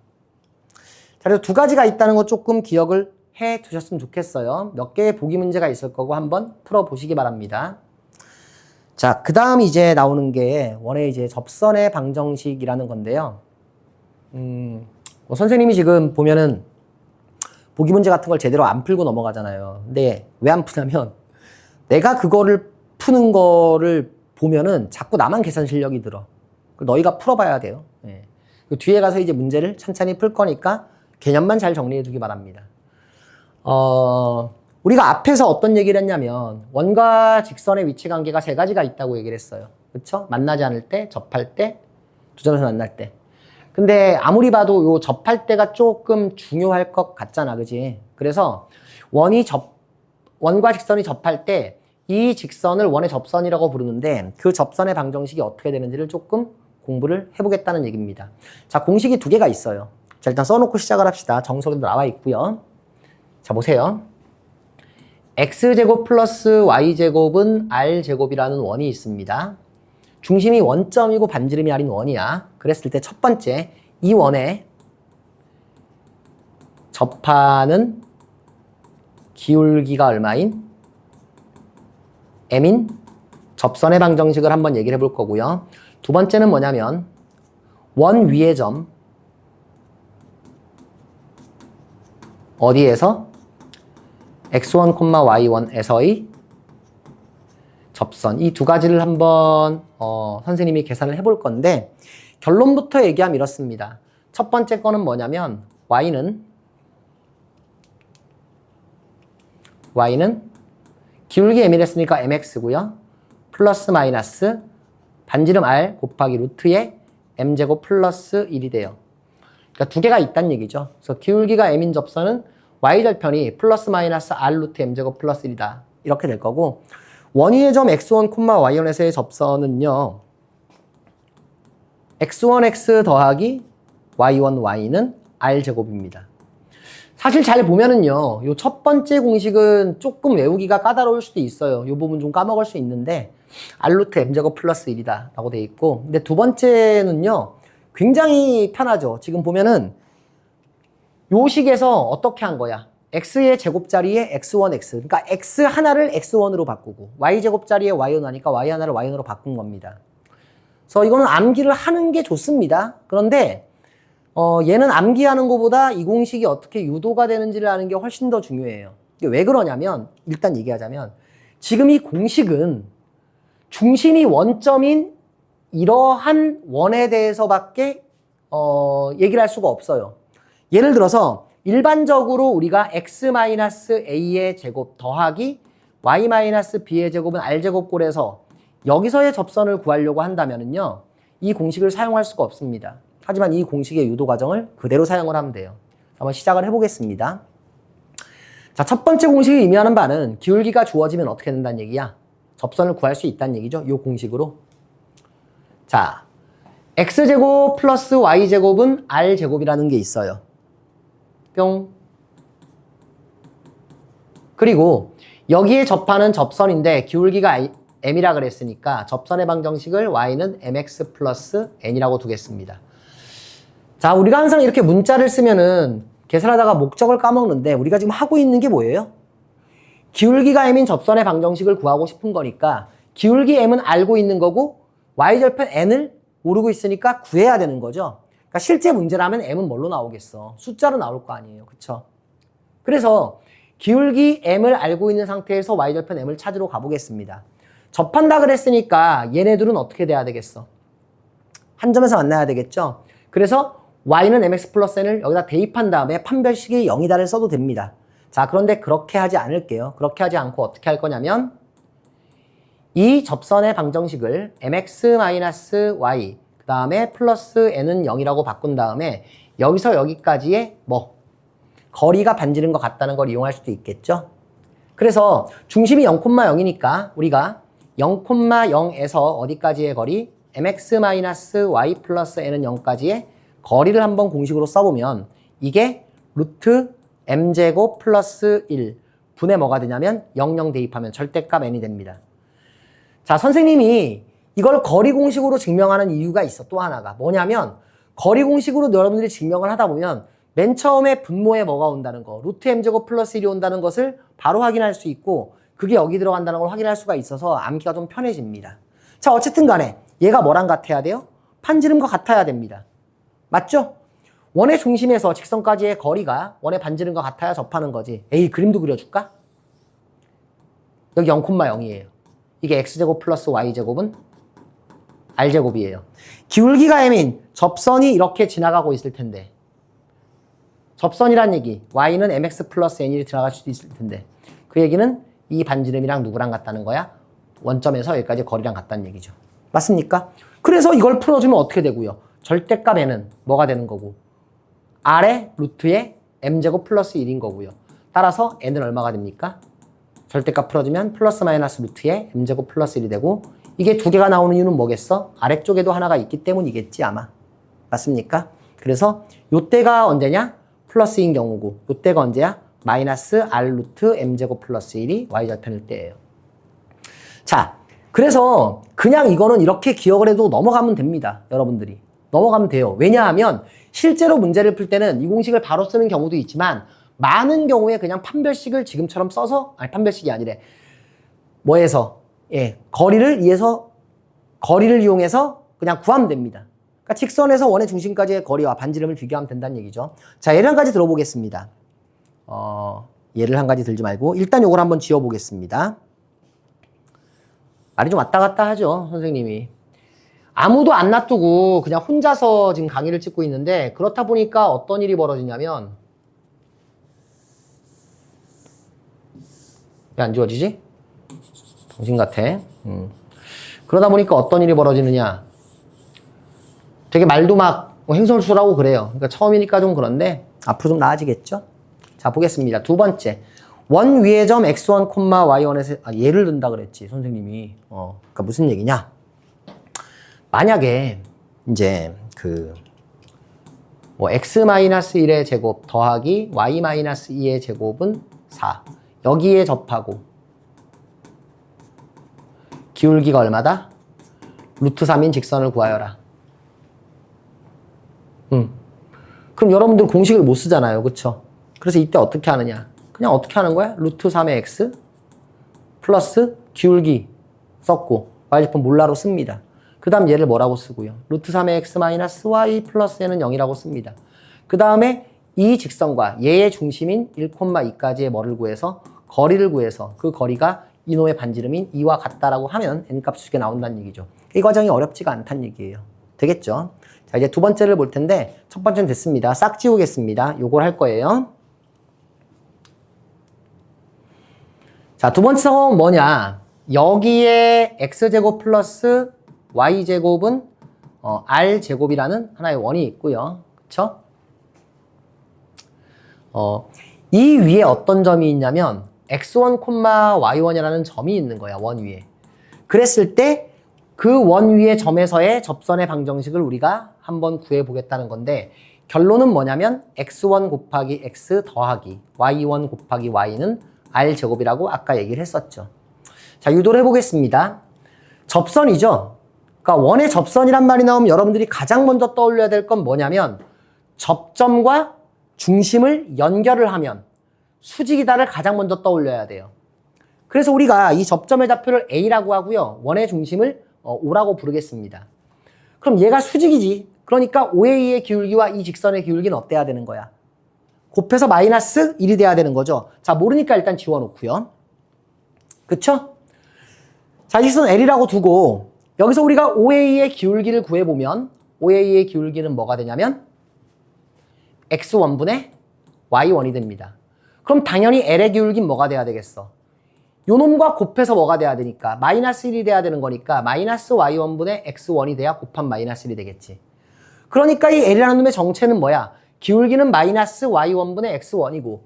자, 그래서 두 가지가 있다는 거 조금 기억을 해 두셨으면 좋겠어요. 몇 개의 보기 문제가 있을 거고 한번 풀어보시기 바랍니다. 자, 그 다음 이제 나오는 게 원의 이제 접선의 방정식이라는 건데요. 선생님이 지금 보면은 보기 문제 같은 걸 제대로 안 풀고 넘어가잖아요. 근데 왜 안 푸냐면 내가 그거를 푸는 거를 보면은 자꾸 나만 계산 실력이 들어. 너희가 풀어봐야 돼요. 그 뒤에 가서 이제 문제를 천천히 풀 거니까 개념만 잘 정리해 두기 바랍니다. 우리가 앞에서 어떤 얘기를 했냐면 원과 직선의 위치 관계가 세 가지가 있다고 얘기를 했어요. 그렇죠? 만나지 않을 때, 접할 때, 두 점에서 만날 때. 근데 아무리 봐도 요 접할 때가 조금 중요할 것 같잖아. 그지? 그래서 원과 직선이 접할 때 이 직선을 원의 접선이라고 부르는데 그 접선의 방정식이 어떻게 되는지를 조금 공부를 해보겠다는 얘기입니다. 자, 공식이 두 개가 있어요. 자, 일단 써놓고 시작을 합시다. 정석에도 나와 있고요. 자, 보세요. x제곱 플러스 y제곱은 r제곱이라는 원이 있습니다. 중심이 원점이고 반지름이 r인 원이야. 그랬을 때 첫 번째, 이 원에 접하는 기울기가 얼마인? m인 접선의 방정식을 한번 얘기를 해볼 거고요. 두 번째는 뭐냐면 원 위의 점 어디에서? x1, y1에서의 접선. 이 두 가지를 한번 선생님이 계산을 해볼 건데 결론부터 얘기하면 이렇습니다. 첫 번째 거는 뭐냐면 y는 기울기 m이라 했으니까 mx고요. 플러스 마이너스 반지름 r 곱하기 루트의 m제곱 플러스 1이 돼요. 그러니까 두 개가 있다는 얘기죠. 그래서 기울기가 m인 접선은 y절편이 플러스 마이너스 r 루트 m제곱 플러스 1이다. 이렇게 될 거고 원위의 점 x1, y1에서의 접선은요. x1x 더하기 y1y는 r제곱입니다. 사실 잘 보면은요. 요 첫 번째 공식은 조금 외우기가 까다로울 수도 있어요. 요 부분 좀 까먹을 수 있는데 r 루트 m제곱 플러스 1이다 라고 돼 있고 근데 두 번째는요. 굉장히 편하죠. 지금 보면은 요 식에서 어떻게 한 거야? x의 제곱자리에 x1x 그러니까 x 하나를 x1으로 바꾸고 y 제곱자리에 y1 하니까 y 하나를 y1으로 바꾼 겁니다. 그래서 이거는 암기를 하는 게 좋습니다. 그런데 얘는 암기하는 것보다 이 공식이 어떻게 유도가 되는지를 아는 게 훨씬 더 중요해요. 이게 왜 그러냐면 일단 얘기하자면 지금 이 공식은 중심이 원점인 이러한 원에 대해서밖에 얘기를 할 수가 없어요. 예를 들어서 일반적으로 우리가 x-a의 제곱 더하기 y-b의 제곱은 r제곱꼴에서 여기서의 접선을 구하려고 한다면요. 이 공식을 사용할 수가 없습니다. 하지만 이 공식의 유도 과정을 그대로 사용을 하면 돼요. 한번 시작을 해보겠습니다. 자, 첫 번째 공식이 의미하는 바는 기울기가 주어지면 어떻게 된다는 얘기야? 접선을 구할 수 있다는 얘기죠. 이 공식으로. 자, x제곱 플러스 y제곱은 r제곱이라는 게 있어요. 뿅. 그리고 여기에 접하는 접선인데 기울기가 m이라 그랬으니까 접선의 방정식을 y는 mx 플러스 n이라고 두겠습니다. 자, 우리가 항상 이렇게 문자를 쓰면은 계산하다가 목적을 까먹는데 우리가 지금 하고 있는 게 뭐예요? 기울기가 m인 접선의 방정식을 구하고 싶은 거니까 기울기 m은 알고 있는 거고 y절편 n을 모르고 있으니까 구해야 되는 거죠. 그러니까 실제 문제라면 m은 뭘로 나오겠어? 숫자로 나올 거 아니에요. 그쵸? 그래서 기울기 m을 알고 있는 상태에서 y절편 m을 찾으러 가보겠습니다. 접한다 그랬으니까 얘네들은 어떻게 돼야 되겠어? 한 점에서 만나야 되겠죠? 그래서 y는 mx 플러스 n을 여기다 대입한 다음에 판별식이 0이다를 써도 됩니다. 자, 그런데 그렇게 하지 않을게요. 그렇게 하지 않고 어떻게 할 거냐면 이 접선의 방정식을 mx-y 그 다음에 플러스 n은 0이라고 바꾼 다음에 여기서 여기까지의 거리가 반지른 것 같다는 걸 이용할 수도 있겠죠. 그래서 중심이 0,0이니까 우리가 0,0에서 어디까지의 거리? mx-y 플러스 n은 0까지의 거리를 한번 공식으로 써보면 이게 루트 m제곱 플러스 1 분의 뭐가 되냐면 00 대입하면 절대값 n이 됩니다. 자, 선생님이 이걸 거리 공식으로 증명하는 이유가 있어. 또 하나가 뭐냐면 거리 공식으로 여러분들이 증명을 하다 보면 맨 처음에 분모에 뭐가 온다는 거 루트 m제곱 플러스 1이 온다는 것을 바로 확인할 수 있고 그게 여기 들어간다는 걸 확인할 수가 있어서 암기가 좀 편해집니다. 자, 어쨌든 간에 얘가 뭐랑 같아야 돼요? 판지름과 같아야 됩니다. 맞죠? 원의 중심에서 직선까지의 거리가 원의 반지름과 같아야 접하는 거지. 에이, 그림도 그려줄까? 여기 0,0이에요. 이게 x제곱 플러스 y제곱은 r제곱이에요. 기울기가 m인 접선이 이렇게 지나가고 있을 텐데 접선이란 얘기 y는 mx 플러스 n이 지나갈 수도 있을 텐데 그 얘기는 이 반지름이랑 누구랑 같다는 거야? 원점에서 여기까지 거리랑 같다는 얘기죠. 맞습니까? 그래서 이걸 풀어주면 어떻게 되고요? 절대값 n은 뭐가 되는 거고 r의 루트의 m제곱 플러스 1인 거고요. 따라서 n은 얼마가 됩니까? 절대값 풀어주면 플러스 마이너스 루트의 m제곱 플러스 1이 되고 이게 두 개가 나오는 이유는 뭐겠어? 아래쪽에도 하나가 있기 때문이겠지 아마. 맞습니까? 그래서 요때가 언제냐? 플러스인 경우고 요때가 언제야? 마이너스 r 루트 m제곱 플러스 1이 y절편일 때예요. 자, 그래서 그냥 이거는 이렇게 기억을 해도 넘어가면 됩니다. 여러분들이. 넘어가면 돼요. 왜냐하면 실제로 문제를 풀 때는 이 공식을 바로 쓰는 경우도 있지만 많은 경우에 그냥 판별식을 지금처럼 써서 판별식이 아니래. 거리를 이용해서 그냥 구하면 됩니다. 그러니까 직선에서 원의 중심까지의 거리와 반지름을 비교하면 된다는 얘기죠. 자, 예를 한 가지 들어보겠습니다. 예를 한 가지 들지 말고 일단 요걸 한번 지워보겠습니다. 말이 좀 왔다 갔다 하죠, 선생님이. 아무도 안 놔두고 그냥 혼자서 지금 강의를 찍고 있는데 그렇다 보니까 어떤 일이 벌어지냐면 왜 안 지워지지? 정신 같아. 그러다 보니까 어떤 일이 벌어지느냐. 되게 말도 막 횡설수설하고 그래요. 그러니까 처음이니까 좀 그런데 앞으로 좀 나아지겠죠? 자, 보겠습니다. 두 번째. 원 위의 점 x1, y1에서 예를 든다 그랬지, 선생님이. 그러니까 무슨 얘기냐? 만약에 이제 뭐 x-1의 제곱 더하기 y-2의 제곱은 4. 여기에 접하고 기울기가 얼마다? 루트 3인 직선을 구하여라. 그럼 여러분들 공식을 못 쓰잖아요. 그쵸? 그래서 이때 어떻게 하느냐? 그냥 어떻게 하는 거야? 루트 3의 x 플러스 기울기 썼고 y제품 몰라로 씁니다. 그 다음 얘를 뭐라고 쓰고요? 루트 3의 x 마이너스 y 플러스 얘는 0이라고 씁니다. 그 다음에 이 직선과 얘의 중심인 1,2까지의 뭐를 구해서 거리를 구해서 그 거리가 이노의 반지름인 2와 같다라고 하면 n값 수가 나온다는 얘기죠. 이 과정이 어렵지가 않다는 얘기예요. 되겠죠? 자, 이제 두 번째를 볼 텐데 첫 번째는 됐습니다. 싹 지우겠습니다. 요걸 할 거예요. 자, 두 번째 상황은 뭐냐? 여기에 x제곱 플러스 y제곱은 r제곱이라는 하나의 원이 있고요. 그쵸? 이 위에 어떤 점이 있냐면 x1, y1이라는 점이 있는 거야. 원 위에. 그랬을 때 그 원 위의 점에서의 접선의 방정식을 우리가 한번 구해보겠다는 건데 결론은 뭐냐면 x1 곱하기 x 더하기 y1 곱하기 y는 r제곱이라고 아까 얘기를 했었죠. 자, 유도를 해보겠습니다. 접선이죠. 그러니까 원의 접선이란 말이 나오면 여러분들이 가장 먼저 떠올려야 될 건 뭐냐면 접점과 중심을 연결을 하면 수직이다를 가장 먼저 떠올려야 돼요. 그래서 우리가 이 접점의 좌표를 A라고 하고요. 원의 중심을 O라고 부르겠습니다. 그럼 얘가 수직이지. 그러니까 OA의 기울기와 이 직선의 기울기는 어때야 되는 거야? 곱해서 마이너스 1이 돼야 되는 거죠. 자, 모르니까 일단 지워놓고요. 그쵸? 자, 이 직선 L이라고 두고 여기서 우리가 OA의 기울기를 구해보면 OA의 기울기는 뭐가 되냐면 X1분의 Y1이 됩니다. 그럼 당연히 L의 기울기는 뭐가 돼야 되겠어? 요 놈과 곱해서 뭐가 돼야 되니까 마이너스 1이 돼야 되는 거니까 마이너스 Y1분의 X1이 돼야 곱한 마이너스 1이 되겠지. 그러니까 이 L이라는 놈의 정체는 뭐야? 기울기는 마이너스 Y1분의 X1이고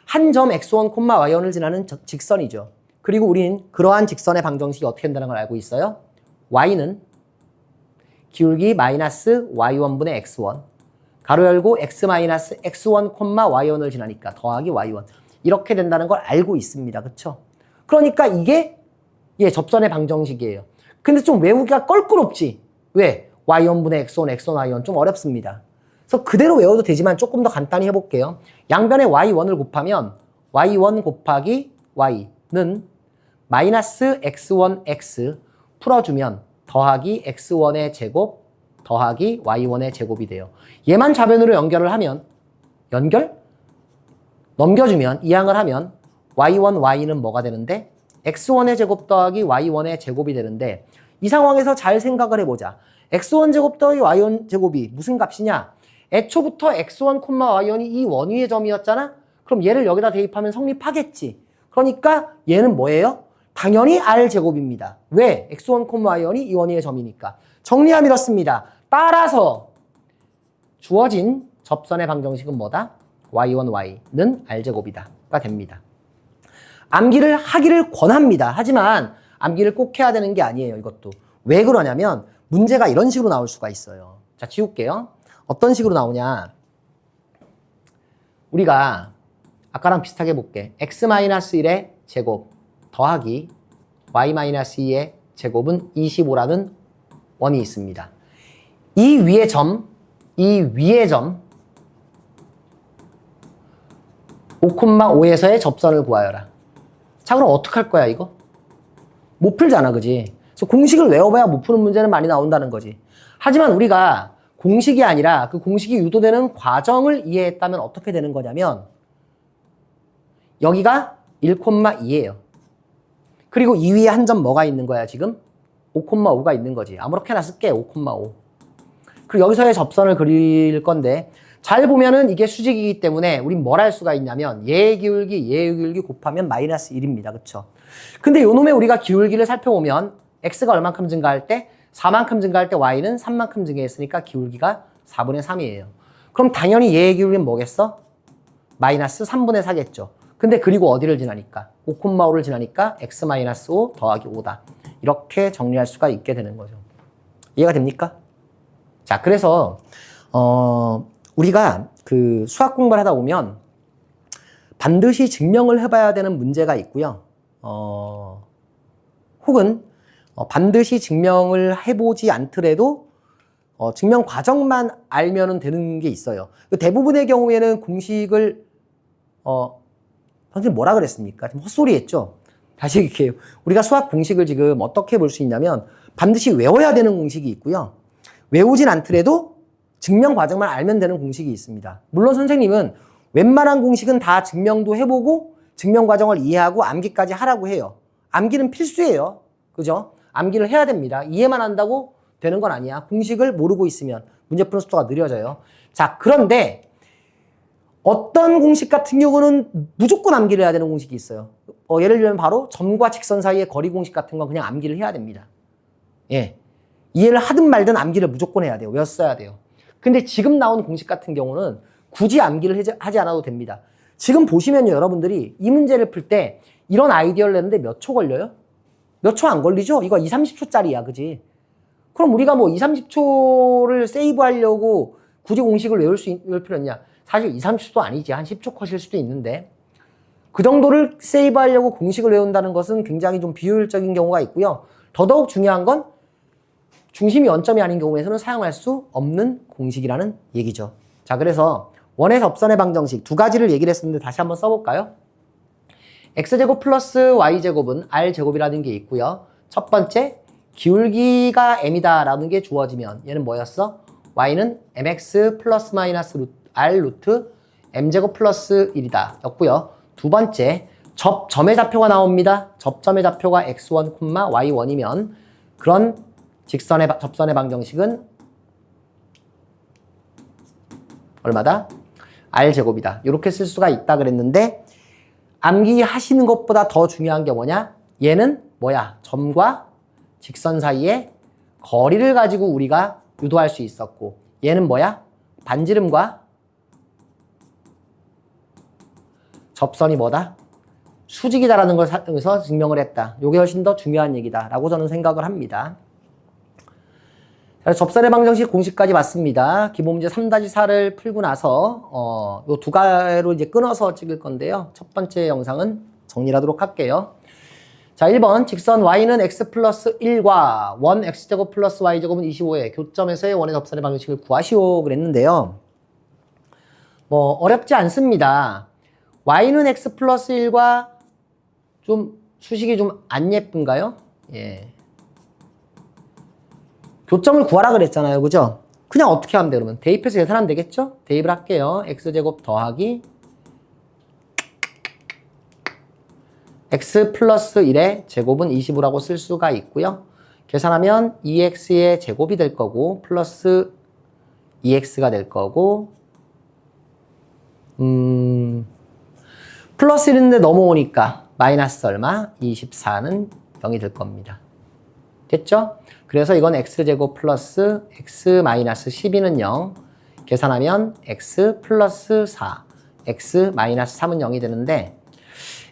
한 점 X1, Y1을 지나는 직선이죠. 그리고 우린 그러한 직선의 방정식이 어떻게 된다는 걸 알고 있어요? Y는 기울기 마이너스 Y1분의 X1 가로 열고 X 마이너스 X1, Y1을 지나니까 더하기 Y1 이렇게 된다는 걸 알고 있습니다. 그쵸? 그러니까 이게 접선의 방정식이에요. 근데 좀 외우기가 껄끄럽지? 왜? Y1분의 X1, Y1 좀 어렵습니다. 그래서 그대로 외워도 되지만 조금 더 간단히 해볼게요. 양변에 Y1을 곱하면 Y1 곱하기 Y는 마이너스 X1X 풀어주면 더하기 X1의 제곱 더하기 Y1의 제곱이 돼요. 얘만 좌변으로 연결을 하면 넘겨주면 이항을 하면 Y1, Y는 뭐가 되는데 X1의 제곱 더하기 Y1의 제곱이 되는데 이 상황에서 잘 생각을 해보자. X1 제곱 더하기 Y1 제곱이 무슨 값이냐? 애초부터 X1, Y1이 이 원위의 점이었잖아? 그럼 얘를 여기다 대입하면 성립하겠지. 그러니까 얘는 뭐예요? 당연히 R제곱입니다. 왜? X1, Y1이 이 원위의 점이니까. 정리하면 이렇습니다. 따라서 주어진 접선의 방정식은 뭐다? Y1, Y는 R제곱이다가 됩니다. 암기를 하기를 권합니다. 하지만 암기를 꼭 해야 되는 게 아니에요. 이것도. 왜 그러냐면 문제가 이런 식으로 나올 수가 있어요. 자, 지울게요. 어떤 식으로 나오냐. 우리가 아까랑 비슷하게 볼게. X-1의 제곱 더하기 Y-2의 제곱은 25라는 원이 있습니다. 이 위의 점 5,5에서의 접선을 구하여라. 자, 그럼 어떡할 거야, 이거? 못 풀잖아, 그지? 그래서 공식을 외워봐야 못 푸는 문제는 많이 나온다는 거지. 하지만 우리가 공식이 아니라 그 공식이 유도되는 과정을 이해했다면 어떻게 되는 거냐면 여기가 1,2예요. 그리고 이 위에 한 점 뭐가 있는 거야 지금? 5,5가 있는 거지. 아무렇게나 쓸게. 5,5. 그리고 여기서의 접선을 그릴 건데 잘 보면은 이게 수직이기 때문에 우린 뭘 할 수가 있냐면 얘의 기울기 곱하면 마이너스 1입니다. 그쵸? 근데 요놈의 우리가 기울기를 살펴보면 x가 얼만큼 증가할 때? 4만큼 증가할 때 y는 3만큼 증가했으니까 기울기가 4분의 3이에요. 그럼 당연히 얘의 기울기는 뭐겠어? 마이너스 3분의 4겠죠. 근데 그리고 어디를 지나니까? 5,5를 지나니까 x-5 더하기 5다. 이렇게 정리할 수가 있게 되는 거죠. 이해가 됩니까? 자, 그래서 우리가 그 수학 공부를 하다 보면 반드시 증명을 해봐야 되는 문제가 있고요. 혹은 반드시 증명을 해보지 않더라도 증명 과정만 알면은 되는 게 있어요. 대부분의 경우에는 공식을 선생님 뭐라 그랬습니까? 지금 헛소리 했죠? 다시 얘기해요. 우리가 수학 공식을 지금 어떻게 볼 수 있냐면 반드시 외워야 되는 공식이 있고요. 외우진 않더라도 증명 과정만 알면 되는 공식이 있습니다. 물론 선생님은 웬만한 공식은 다 증명도 해보고 증명 과정을 이해하고 암기까지 하라고 해요. 암기는 필수예요. 그죠? 암기를 해야 됩니다. 이해만 한다고 되는 건 아니야. 공식을 모르고 있으면 문제 푸는 속도가 느려져요. 자, 그런데 어떤 공식 같은 경우는 무조건 암기를 해야 되는 공식이 있어요. 예를 들면 바로 점과 직선 사이의 거리 공식 같은 건 그냥 암기를 해야 됩니다. 예. 이해를 하든 말든 암기를 무조건 해야 돼요. 외웠어야 돼요. 근데 지금 나온 공식 같은 경우는 굳이 암기를 하지 않아도 됩니다. 지금 보시면요, 여러분들이 이 문제를 풀 때 이런 아이디어를 내는데 몇 초 걸려요? 몇 초 안 걸리죠? 이거 2, 30초짜리야, 그지? 그럼 우리가 뭐 2, 30초를 세이브하려고 굳이 공식을 외울 필요 있냐? 사실 2, 30초도 아니지. 한 10초 컷일 수도 있는데 그 정도를 세이브하려고 공식을 외운다는 것은 굉장히 좀 비효율적인 경우가 있고요. 더더욱 중요한 건 중심이 원점이 아닌 경우에서는 사용할 수 없는 공식이라는 얘기죠. 자, 그래서 원의 접선의 방정식 두 가지를 얘기를 했었는데 다시 한번 써볼까요? x제곱 플러스 y제곱은 r제곱이라는 게 있고요. 첫 번째, 기울기가 m이다 라는 게 주어지면 얘는 뭐였어? y는 mx 플러스 마이너스 r 루트 m제곱 플러스 1이다 였고요. 두 번째, 접점의 좌표가 나옵니다. 접점의 좌표가 x1, y1이면 그런 접선의 방정식은 얼마다? r제곱이다. 이렇게 쓸 수가 있다 그랬는데 암기하시는 것보다 더 중요한 게 뭐냐? 얘는 뭐야? 점과 직선 사이의 거리를 가지고 우리가 유도할 수 있었고 얘는 뭐야? 반지름과 접선이 뭐다? 수직이다라는 걸 사용해서 증명을 했다. 이게 훨씬 더 중요한 얘기다라고 저는 생각을 합니다. 접선의 방정식 공식까지 봤습니다. 기본 문제 3-4를 풀고 나서 요 두 가지로 이제 끊어서 찍을 건데요. 첫 번째 영상은 정리를 하도록 할게요. 자, 1번 직선 y는 x 플러스 1과 원 x제곱 플러스 y제곱은 25의 교점에서의 원의 접선의 방정식을 구하시오 그랬는데요. 뭐 어렵지 않습니다. y는 x 플러스 1과 좀 수식이 좀 안 예쁜가요? 예. 교점을 구하라 그랬잖아요. 그죠? 그냥 어떻게 하면 돼요? 그러면 대입해서 계산하면 되겠죠? 대입을 할게요. x제곱 더하기 x 플러스 1의 제곱은 25라고 쓸 수가 있고요. 계산하면 2x의 제곱이 될 거고 플러스 2x가 될 거고 플러스 1인데 넘어오니까 마이너스 얼마? 24는 0이 될 겁니다. 됐죠? 그래서 이건 x제곱 플러스 x 마이너스 12는 0 계산하면 x 플러스 4 x 마이너스 3은 0이 되는데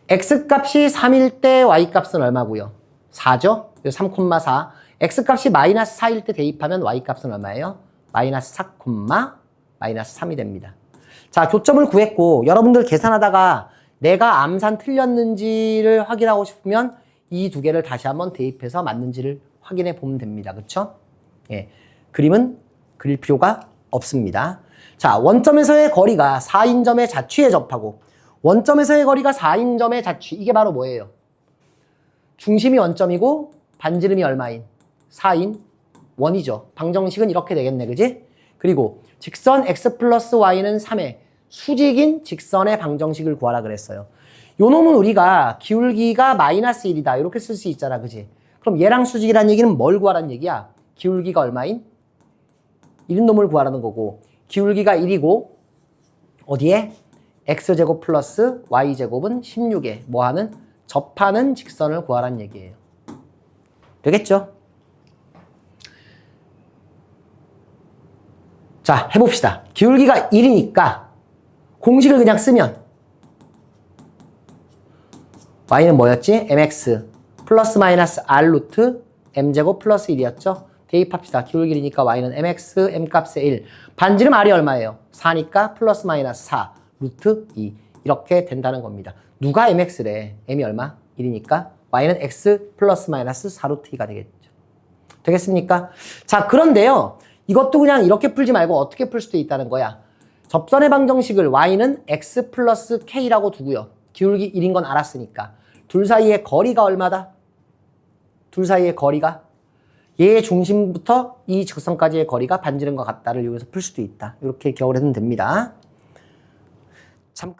x값이 3일 때 y값은 얼마고요? 4죠? 3,4 x값이 마이너스 4일 때 대입하면 y값은 얼마예요? 마이너스 4, 마이너스 3이 됩니다. 자, 교점을 구했고 여러분들 계산하다가 내가 암산 틀렸는지를 확인하고 싶으면 이 두 개를 다시 한번 대입해서 맞는지를 확인해 보면 됩니다. 그쵸? 예. 그림은 그릴 필요가 없습니다. 자, 원점에서의 거리가 4인점의 자취에 접하고 원점에서의 거리가 4인점의 자취. 이게 바로 뭐예요? 중심이 원점이고 반지름이 얼마인? 4인 원이죠. 방정식은 이렇게 되겠네. 그지? 그리고 직선 x 플러스 y는 3의 수직인 직선의 방정식을 구하라 그랬어요. 요 놈은 우리가 기울기가 마이너스 1이다. 이렇게 쓸 수 있잖아. 그지? 그럼 얘랑 수직이라는 얘기는 뭘 구하라는 얘기야? 기울기가 얼마인? 이런 놈을 구하라는 거고, 기울기가 1이고 어디에? x제곱 플러스 y제곱은 16에 뭐하는? 접하는 직선을 구하라는 얘기예요. 되겠죠? 자, 해봅시다. 기울기가 1이니까 공식을 그냥 쓰면 y는 뭐였지? mx 플러스 마이너스 r 루트 m제곱 플러스 1이었죠? 대입합시다. 기울기 1이니까 y는 mx, m값의 1. 반지름 r이 얼마예요? 4니까 플러스 마이너스 4 루트 2. 이렇게 된다는 겁니다. 누가 mx래? m이 얼마? 1이니까 y는 x 플러스 마이너스 4 루트 2가 되겠죠. 되겠습니까? 자, 그런데요. 이것도 그냥 이렇게 풀지 말고 어떻게 풀 수도 있다는 거야. 접선의 방정식을 y는 x 플러스 k라고 두고요. 기울기 1인 건 알았으니까. 둘 사이의 거리가 얼마다? 둘 사이의 거리가 얘의 중심부터 이 직선까지의 거리가 반지름과 같다를 이용해서 풀 수도 있다. 이렇게 기억을 해두면 됩니다. 잠깐.